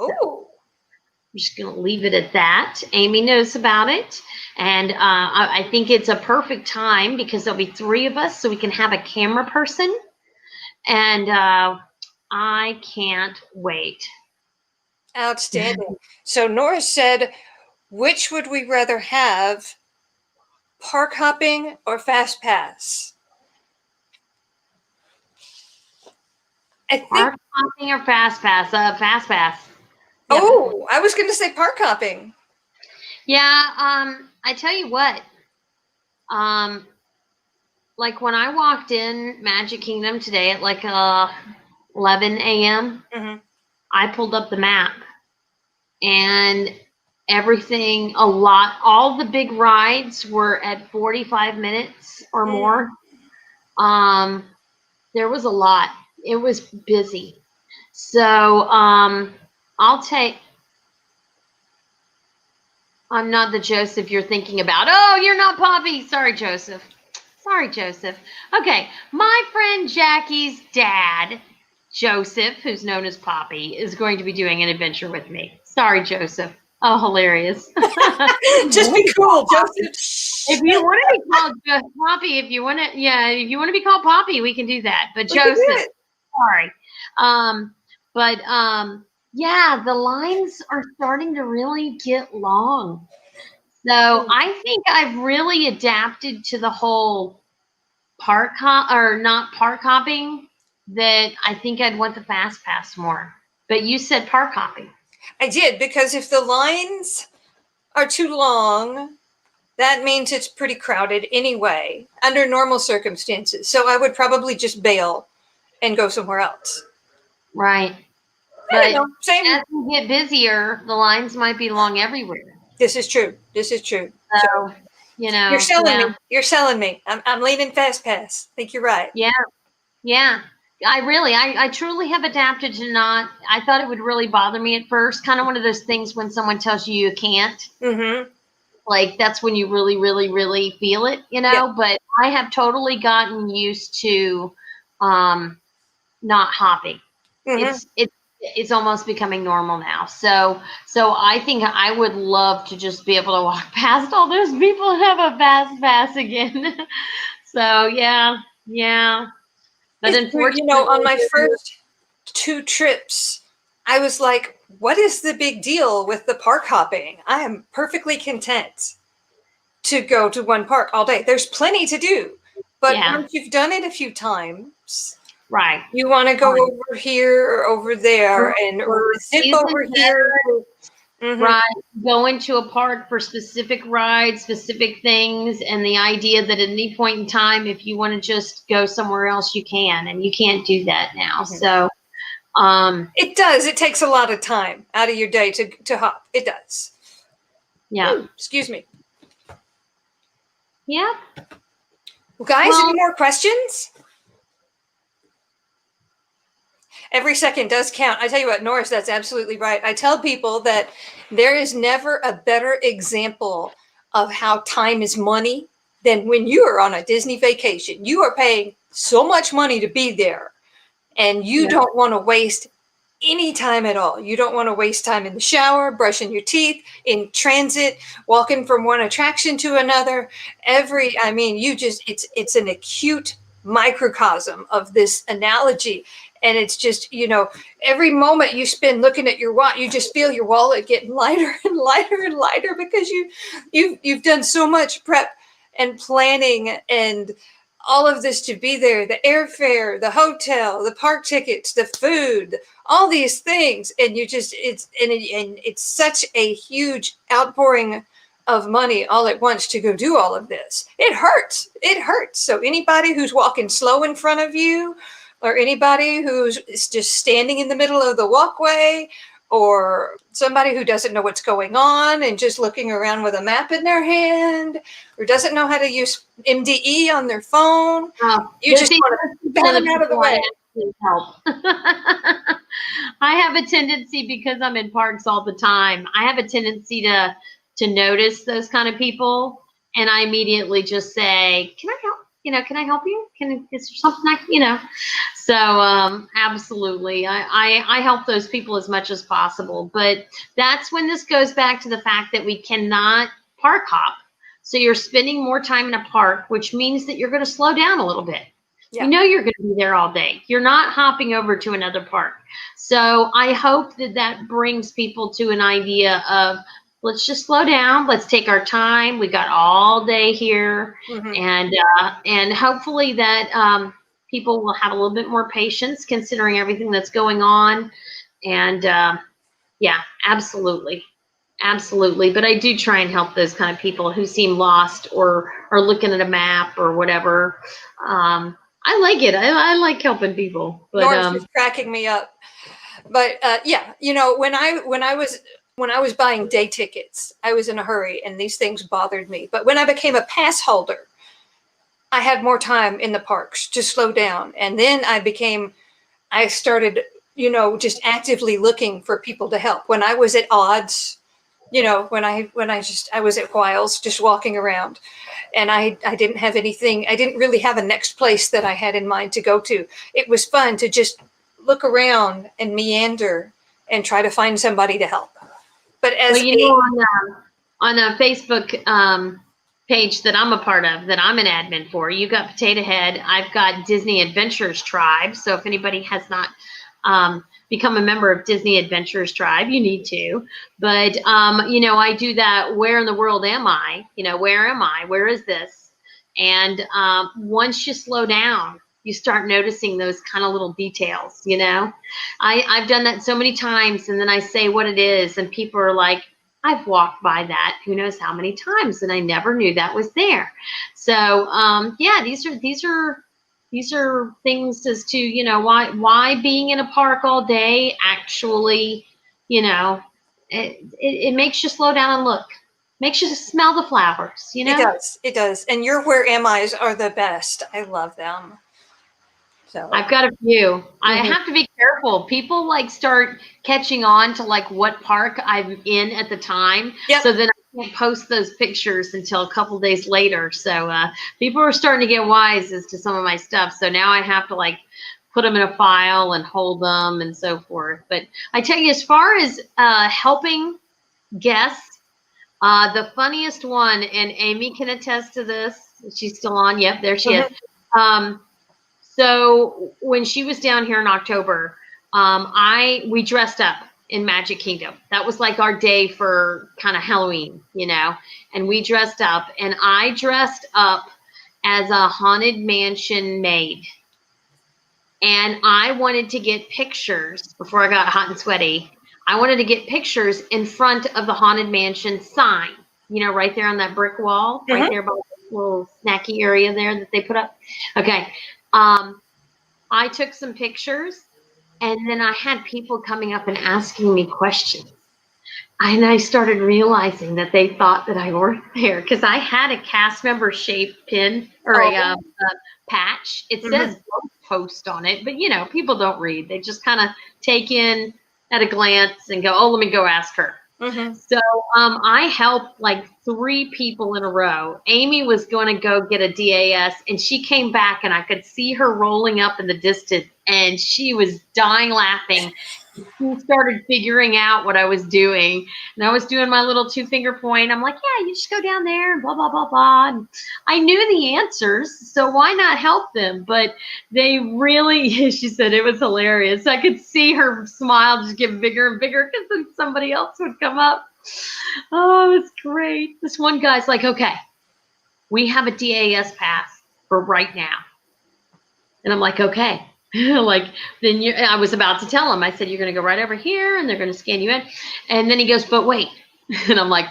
Oh. I'm just going to leave it at that. Amy knows about it. And I think it's a perfect time because there'll be 3 of us, so we can have a camera person. And I can't wait. Outstanding. So Nora said, which would we rather have, park hopping or fast pass? I think park hopping or fast pass? Fast pass. Yep. Oh, I was going to say park hopping. Yeah, I tell you what. Like when I walked in Magic Kingdom today at like 11 a.m., I pulled up the map and everything, all the big rides were at 45 minutes or more. There was a lot. It was busy. So I'll take. I'm not the Joseph you're thinking about. Oh, you're not Poppy. Sorry, Joseph. Sorry, Joseph. Okay, my friend Jackie's dad, Joseph, who's known as Poppy, is going to be doing an adventure with me. Sorry, Joseph. Oh, hilarious. Just be cool, Joseph. If you want to be called Poppy, if you want to be called Poppy, we can do that. But Joseph, sorry. Yeah, the lines are starting to really get long. So I think I've really adapted to the whole not park hopping, that I think I'd want the fast pass more. But you said park hopping. I did, because if the lines are too long, that means it's pretty crowded anyway, under normal circumstances. So I would probably just bail and go somewhere else. Right. But as we get busier, the lines might be long everywhere. This is true. This is true. So, you're selling me. You're selling me. I'm leaning fast pass. I think you're right. Yeah. Yeah. I truly have adapted to not. I thought it would really bother me at first. Kind of one of those things when someone tells you can't. Mm-hmm. Like that's when you really, really, really feel it, Yeah. But I have totally gotten used to not hopping. Mm-hmm. It's almost becoming normal now. So I think I would love to just be able to walk past all those people and have a fast pass again. So yeah. But unfortunately, on my first 2 trips, I was like, what is the big deal with the park hopping? I am perfectly content to go to one park all day. There's plenty to do. But once you've done it a few times, right, you want to go over here or over there and zip over here. Mm-hmm. Right. Go into a park for specific rides, specific things, and the idea that at any point in time, if you want to just go somewhere else, you can, and you can't do that now. Mm-hmm. So It does. It takes a lot of time out of your day to hop. It does. Yeah. Ooh, excuse me. Yeah. Well, guys, any more questions? Every second does count. I tell you what, Norris, that's absolutely right. I tell people that there is never a better example of how time is money than when you are on a Disney vacation. You are paying so much money to be there, and you don't want to waste any time at all. You don't want to waste time in the shower, brushing your teeth, in transit, walking from one attraction to another. It's an acute microcosm of this analogy. And it's just, every moment you spend looking at your watch, you just feel your wallet getting lighter and lighter and lighter because you've done so much prep and planning and all of this to be there, the airfare, the hotel, the park tickets, the food, all these things. And it's such a huge outpouring of money all at once to go do all of this. It hurts. It hurts. So anybody who's walking slow in front of you, or anybody who's just standing in the middle of the walkway, or somebody who doesn't know what's going on and just looking around with a map in their hand, or doesn't know how to use MDE on their phone, you just want to bat them out of the way. Help. I have a tendency, because I'm in parks all the time, I have a tendency to notice those kind of people, and I immediately just say, "Can I help? Can I help you? Is there something So absolutely, I help those people as much as possible. But that's when this goes back to the fact that we cannot park hop. So you're spending more time in a park, which means that you're going to slow down a little bit. Yeah. You're going to be there all day. You're not hopping over to another park. So I hope that brings people to an idea of, let's just slow down. Let's take our time. We got all day here. Mm-hmm. And hopefully that people will have a little bit more patience considering everything that's going on. And yeah, absolutely. Absolutely. But I do try and help those kind of people who seem lost or are looking at a map or whatever. I like it. I like helping people. But Norris is cracking me up. But yeah, when I was buying day tickets, I was in a hurry and these things bothered me. But when I became a pass holder, I had more time in the parks to slow down. And then I started, just actively looking for people to help. When I was at odds, when I was at Wiles just walking around, and I didn't have anything. I didn't really have a next place that I had in mind to go to. It was fun to just look around and meander and try to find somebody to help. But on a Facebook page that I'm a part of, that I'm an admin for, you got Potato Head. I've got Disney Adventures Tribe. So if anybody has not become a member of Disney Adventures Tribe, you need to. But I do that. Where in the world am I? Where am I? Where is this? And once you slow down, you start noticing those kind of little details. I've done that so many times, and then I say what it is, and people are like, I've walked by that who knows how many times, and I never knew that was there. So yeah, these are things as to why being in a park all day actually it makes you slow down and look, makes you smell the flowers. It does. And your where am I's are the best. I love them. So I've got a few. I have to be careful. People start catching on to what park I'm in at the time. Yep. So then I can't post those pictures until a couple days later. So people are starting to get wise as to some of my stuff. So now I have to put them in a file and hold them and so forth. But I tell you, as far as helping guests, the funniest one, and Amy can attest to this. She's still on. Yep, there she is. So when she was down here in October, we dressed up in Magic Kingdom. That was our day for kind of Halloween, and we dressed up, and I dressed up as a Haunted Mansion maid. And I wanted to get pictures before I got hot and sweaty. I wanted to get pictures in front of the Haunted Mansion sign, right there on that brick wall, right there by the little snacky area there that they put up. Okay. I took some pictures, And then I had people coming up and asking me questions. And I started realizing that they thought that I worked there because I had a cast member shaped pin or a patch. It says post on it, but people don't read. They just kind of take in at a glance and go, oh, let me go ask her. So I helped like 3 people in a row. Amy was going to go get a DAS, and she came back, and I could see her rolling up in the distance, and she was dying laughing. She started figuring out what I was doing, and I was doing my little 2-finger point. I'm like, yeah, you just go down there and blah, blah, blah, blah. And I knew the answers, so why not help them? But they really, she said it was hilarious. I could see her smile just get bigger and bigger because then somebody else would come up. Oh, it's great. This one guy's like, okay, we have a DAS pass for right now. And I'm like, okay. Like, then I was about to tell him, I said, you're going to go right over here and they're going to scan you in. And then he goes, but wait. And I'm like,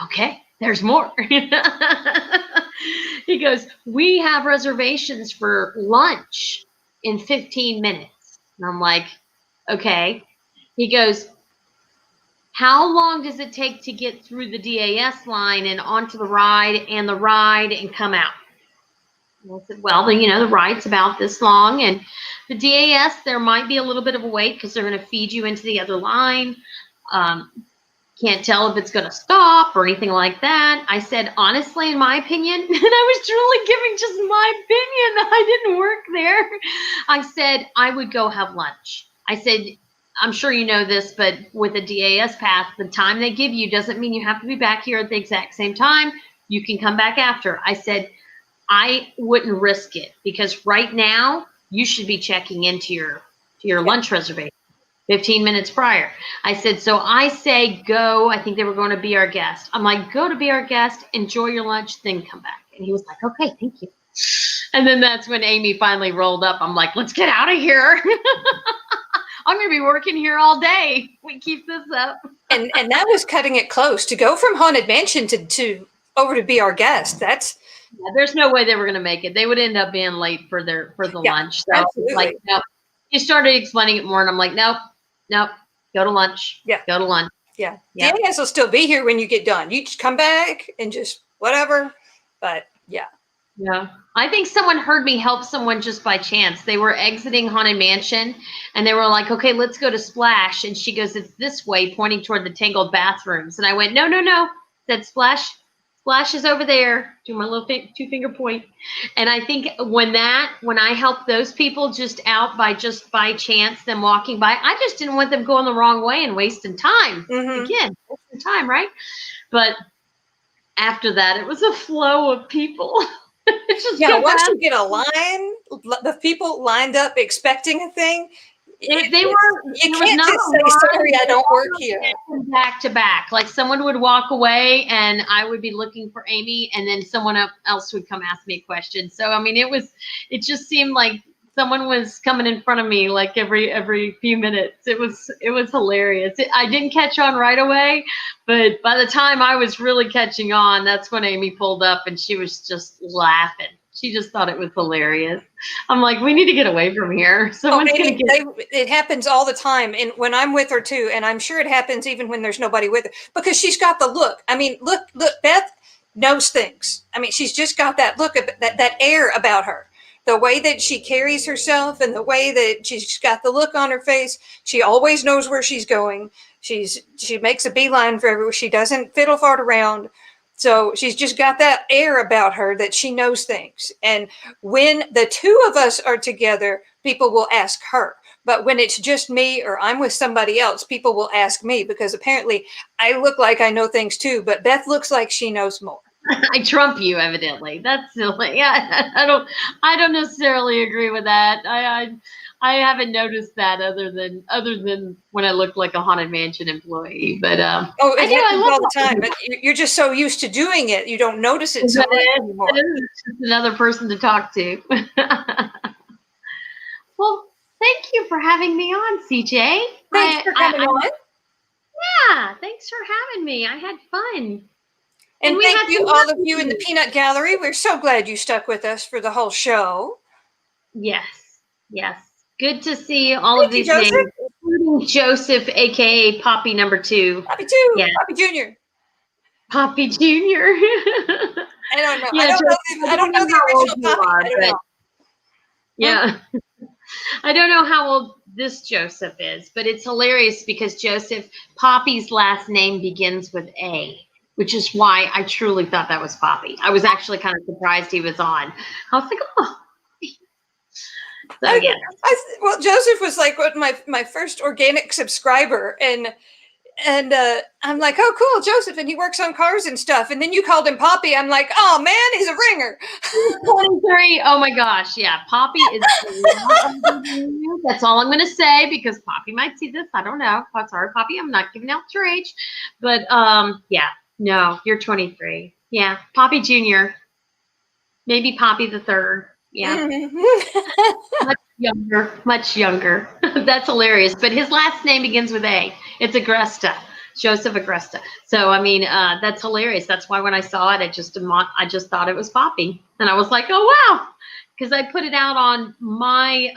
okay, there's more. He goes, we have reservations for lunch in 15 minutes. And I'm like, okay. He goes, how long does it take to get through the DAS line and onto the ride and come out? And I said, well, the ride's about this long, and the DAS, there might be a little bit of a wait because they're going to feed you into the other line. Can't tell if it's going to stop or anything like that. I said, honestly, in my opinion, and I was truly giving just my opinion. I didn't work there. I said, I would go have lunch. I said, I'm sure you know this, but with a DAS pass, the time they give you doesn't mean you have to be back here at the exact same time. You can come back after. I said, I wouldn't risk it because right now you should be checking into your lunch reservation 15 minutes prior. I said, so I say go. I think they were going to Be Our Guest. I'm like, go to Be Our Guest, enjoy your lunch, then come back. And he was like, okay, thank you. And then that's when Amy finally rolled up. I'm like, let's get out of here. I'm going to be working here all day. We keep this up. And that was cutting it close to go from Haunted Mansion to over to Be Our Guest. That's there's no way they were going to make it. They would end up being late for the lunch. So absolutely. Like, no. He started explaining it more, and I'm like, nope, go to lunch. Yeah, go to lunch. Yeah, DAS will still be here when you get done. You just come back and just whatever. But yeah. I think someone heard me help someone just by chance. They were exiting Haunted Mansion, and they were like, okay, let's go to Splash. And she goes, it's this way, pointing toward the tangled bathrooms. And I went, no. Said Splash is over there. Do my little 2-finger point. And I think when I helped those people just by chance, them walking by, I just didn't want them going the wrong way and wasting time. Again, wasting time, right? But after that, it was a flow of people. Once you get a line, the people lined up expecting a thing. You can't just say, sorry, I don't work here. Back to back. Like someone would walk away and I would be looking for Amy, and then someone else would come ask me a question. So, I mean, it just seemed like someone was coming in front of me like every few minutes. It was hilarious. I didn't catch on right away, but by the time I was really catching on, that's when Amy pulled up and she was just laughing. She just thought it was hilarious. I'm like, we need to get away from here. It happens all the time. And when I'm with her too, and I'm sure it happens even when there's nobody with her, because she's got the look. I mean, look, Beth knows things. I mean, she's just got that look, that air about her. The way that she carries herself and the way that she's got the look on her face. She always knows where she's going. She makes a beeline for everywhere. She doesn't fiddle fart around. So she's just got that air about her that she knows things. And when the two of us are together, people will ask her. But when it's just me or I'm with somebody else, people will ask me because apparently I look like I know things too, but Beth looks like she knows more. I trump you, evidently. That's silly. Yeah, I don't necessarily agree with that. I haven't noticed that other than when I look like a Haunted Mansion employee. But it happens all the time. But you're just so used to doing it, you don't notice it so much anymore. It's just another person to talk to. Well, thank you for having me on, CJ. Thanks for coming on. Yeah, thanks for having me. I had fun. And thank you, all of you in the Peanut Gallery. We're so glad you stuck with us for the whole show. Yes. Good to see all of these names, including Joseph, aka Poppy number 2. Poppy 2, yeah. Poppy Jr. Poppy Jr. I don't know. Yeah, I don't know the original Poppy. I don't know. Yeah. I don't know how old this Joseph is, but it's hilarious because Poppy's last name begins with A, which is why I truly thought that was Poppy. I was actually kind of surprised he was on. I was like, oh. So, yeah. Well, Joseph was like my first organic subscriber, and I'm like, oh, cool, Joseph, and he works on cars and stuff. And then you called him Poppy. I'm like, oh man, he's a ringer. 23. Oh my gosh, yeah, Poppy is. That's all I'm gonna say because Poppy might see this. I don't know. Oh, sorry, Poppy. I'm not giving out your age, but yeah, no, you're 23. Yeah, Poppy Jr. Maybe Poppy the third. Yeah. Much younger. That's hilarious. But his last name begins with A. It's Agresta, Joseph Agresta. So I mean, that's hilarious. That's why when I saw it, I just thought it was Poppy, and I was like, oh wow, because I put it out on my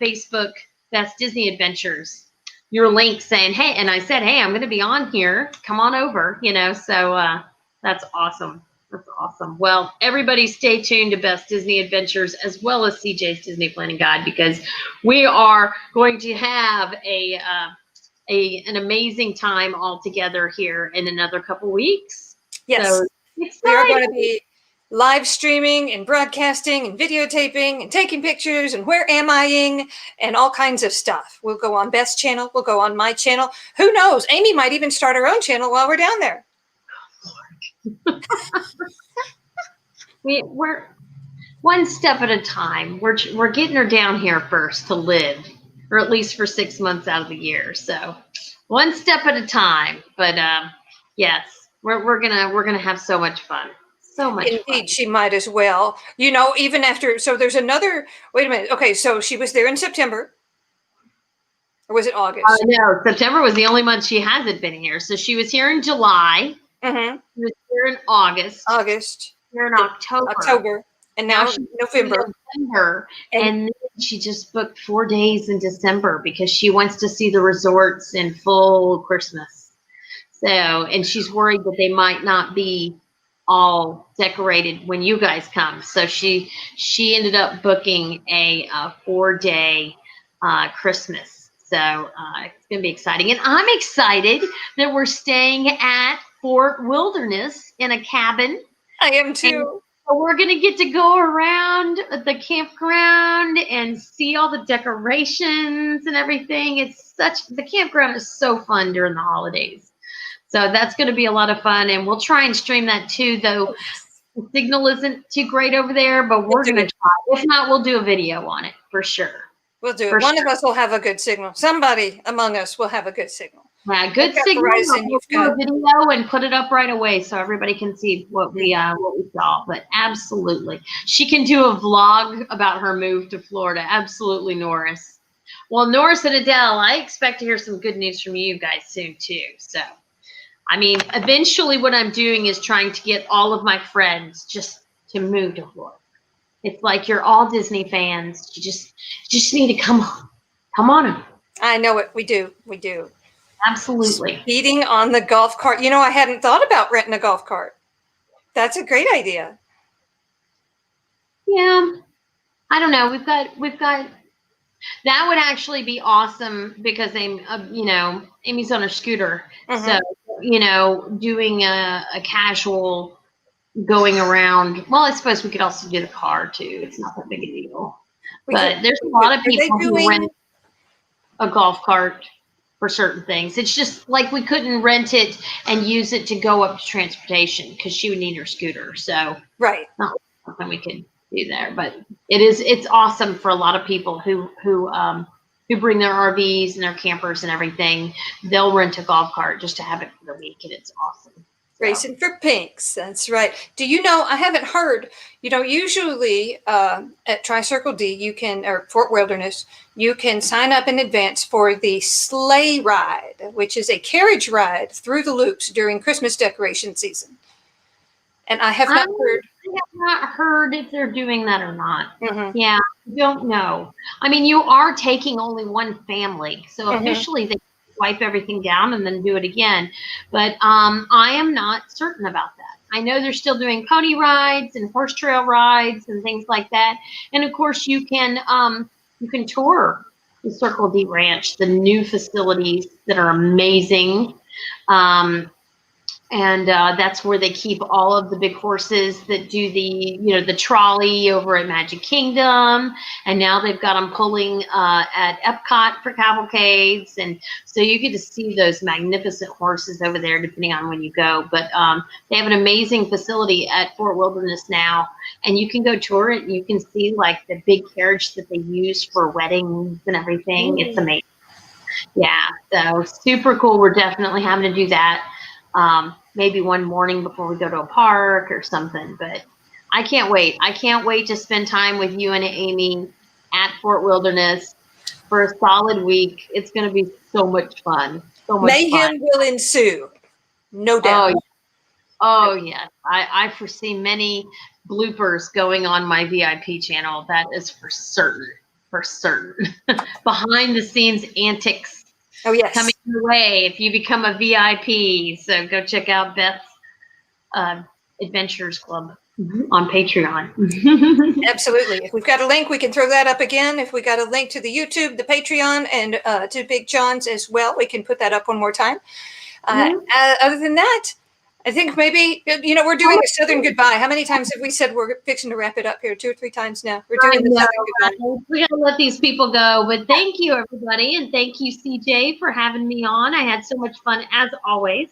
Facebook, that's Disney Adventures, your link saying, hey, and I said, hey, I'm going to be on here. Come on over, So that's awesome. That's awesome. Well, everybody stay tuned to Best Disney Adventures as well as CJ's Disney Planning Guide, because we are going to have an amazing time all together here in another couple weeks. Yes. So we are going to be live streaming and broadcasting and videotaping and taking pictures and where am I-ing and all kinds of stuff. We'll go on Best channel. We'll go on my channel. Who knows? Amy might even start her own channel while we're down there. We're one step at a time. We're getting her down here first to live, or at least for 6 months out of the year. So one step at a time. But yes, we're gonna have so much fun. So much fun. Indeed, she might as well. Even after. So there's another. Wait a minute. Okay, so she was there in September. Or was it August? No, September was the only month she hasn't been here. So she was here in July. Mm-hmm. She was here in August. Here in October. And now she's November. And then she just booked 4 days in December because she wants to see the resorts in full Christmas. So, and she's worried that they might not be all decorated when you guys come. So she ended up booking a 4-day Christmas. So it's going to be exciting. And I'm excited that we're staying at Fort Wilderness in a cabin. I am too. So we're going to get to go around the campground and see all the decorations and everything. The campground is so fun during the holidays. So that's going to be a lot of fun. And we'll try and stream that too, though the signal isn't too great over there, but we're going to try. If not, we'll do a video on it for sure. We'll do it. One of us will have a good signal. Somebody among us will have a good signal. Yeah, good signal. We'll do a video and put it up right away so everybody can see what we saw. But absolutely, she can do a vlog about her move to Florida. Absolutely, Norris. Well, Norris and Adele, I expect to hear some good news from you guys soon too. So, I mean, eventually, what I'm doing is trying to get all of my friends just to move to Florida. It's like you're all Disney fans. You just need to come on. I know it. We do. Absolutely. Speeding on the golf cart. I hadn't thought about renting a golf cart. That's a great idea. Yeah. I don't know. We've got. That would actually be awesome because Amy's on a scooter. Mm-hmm. So, doing a casual going around. Well, I suppose we could also do the car too. It's not that big a deal. But there's a lot of people who rent a golf cart for certain things. It's just like we couldn't rent it and use it to go up to transportation because she would need her scooter. So not something we could do there. But it's awesome for a lot of people who bring their RVs and their campers and everything. They'll rent a golf cart just to have it for the week, and it's awesome. Racing for Pinks. That's right. Do you know, I haven't heard, usually at Tri-Circle D, or Fort Wilderness, you can sign up in advance for the sleigh ride, which is a carriage ride through the loops during Christmas decoration season. And I have not heard. have not heard if they're doing that or not. Mm-hmm. Yeah, don't know. I mean, you are taking only one family, so officially they wipe everything down and then do it again. But I am not certain about that. I know they're still doing pony rides and horse trail rides and things like that. And of course, you can tour the Circle D Ranch, the new facilities that are amazing. And that's where they keep all of the big horses that do the trolley over at Magic Kingdom. And now they've got them pulling at Epcot for cavalcades. And so you get to see those magnificent horses over there, depending on when you go. But they have an amazing facility at Fort Wilderness now. And you can go tour it. And you can see like the big carriage that they use for weddings and everything. Mm. It's amazing. Yeah, so super cool. We're definitely having to do that. Maybe one morning before we go to a park or something, but I can't wait. I can't wait to spend time with you and Amy at Fort Wilderness for a solid week. It's going to be so much fun. So much Mayhem will ensue. No doubt. Oh yes. I foresee many bloopers going on my VIP channel. That is for certain. For certain. Behind the scenes antics. Oh, yes. Coming your way if you become a VIP. So go check out Beth's Adventures Club on Patreon. Absolutely. If we've got a link, we can throw that up again. If we got a link to the YouTube, the Patreon, and to Big John's as well, we can put that up one more time. Other than that, I think maybe, we're doing a Southern goodbye. How many times have we said we're fixing to wrap it up here? 2 or 3 times now. We're doing the Southern goodbye. We got to let these people go. But thank you, everybody. And thank you, CJ, for having me on. I had so much fun, as always.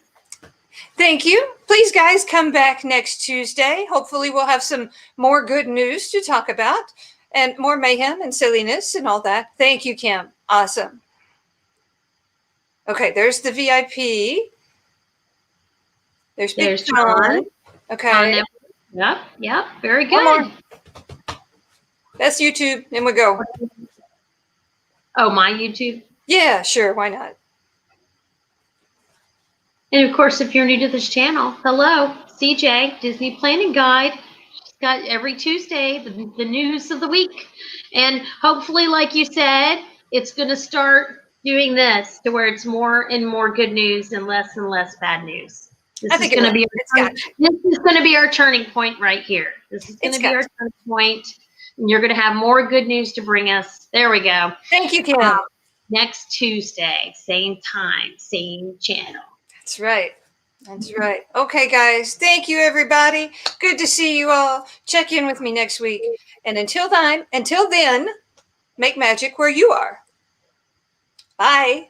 Thank you. Please, guys, come back next Tuesday. Hopefully, we'll have some more good news to talk about and more mayhem and silliness and all that. Thank you, Kim. Awesome. Okay, there's the VIP. There's Big John. Okay. Yep. Very good. One more. That's YouTube. And we go. Oh, my YouTube? Yeah, sure. Why not? And of course, if you're new to this channel, hello, CJ, Disney Planning Guide. She's got every Tuesday the news of the week. And hopefully, like you said, it's going to start doing this to where it's more and more good news and less bad news. This is going to be our turning point right here. This is going to be our turning point, and you're going to have more good news to bring us. There we go. Thank you, Kim. Next Tuesday, same time, same channel. That's right. That's right. Okay, guys. Thank you, everybody. Good to see you all. Check in with me next week. And until then, make magic where you are. Bye.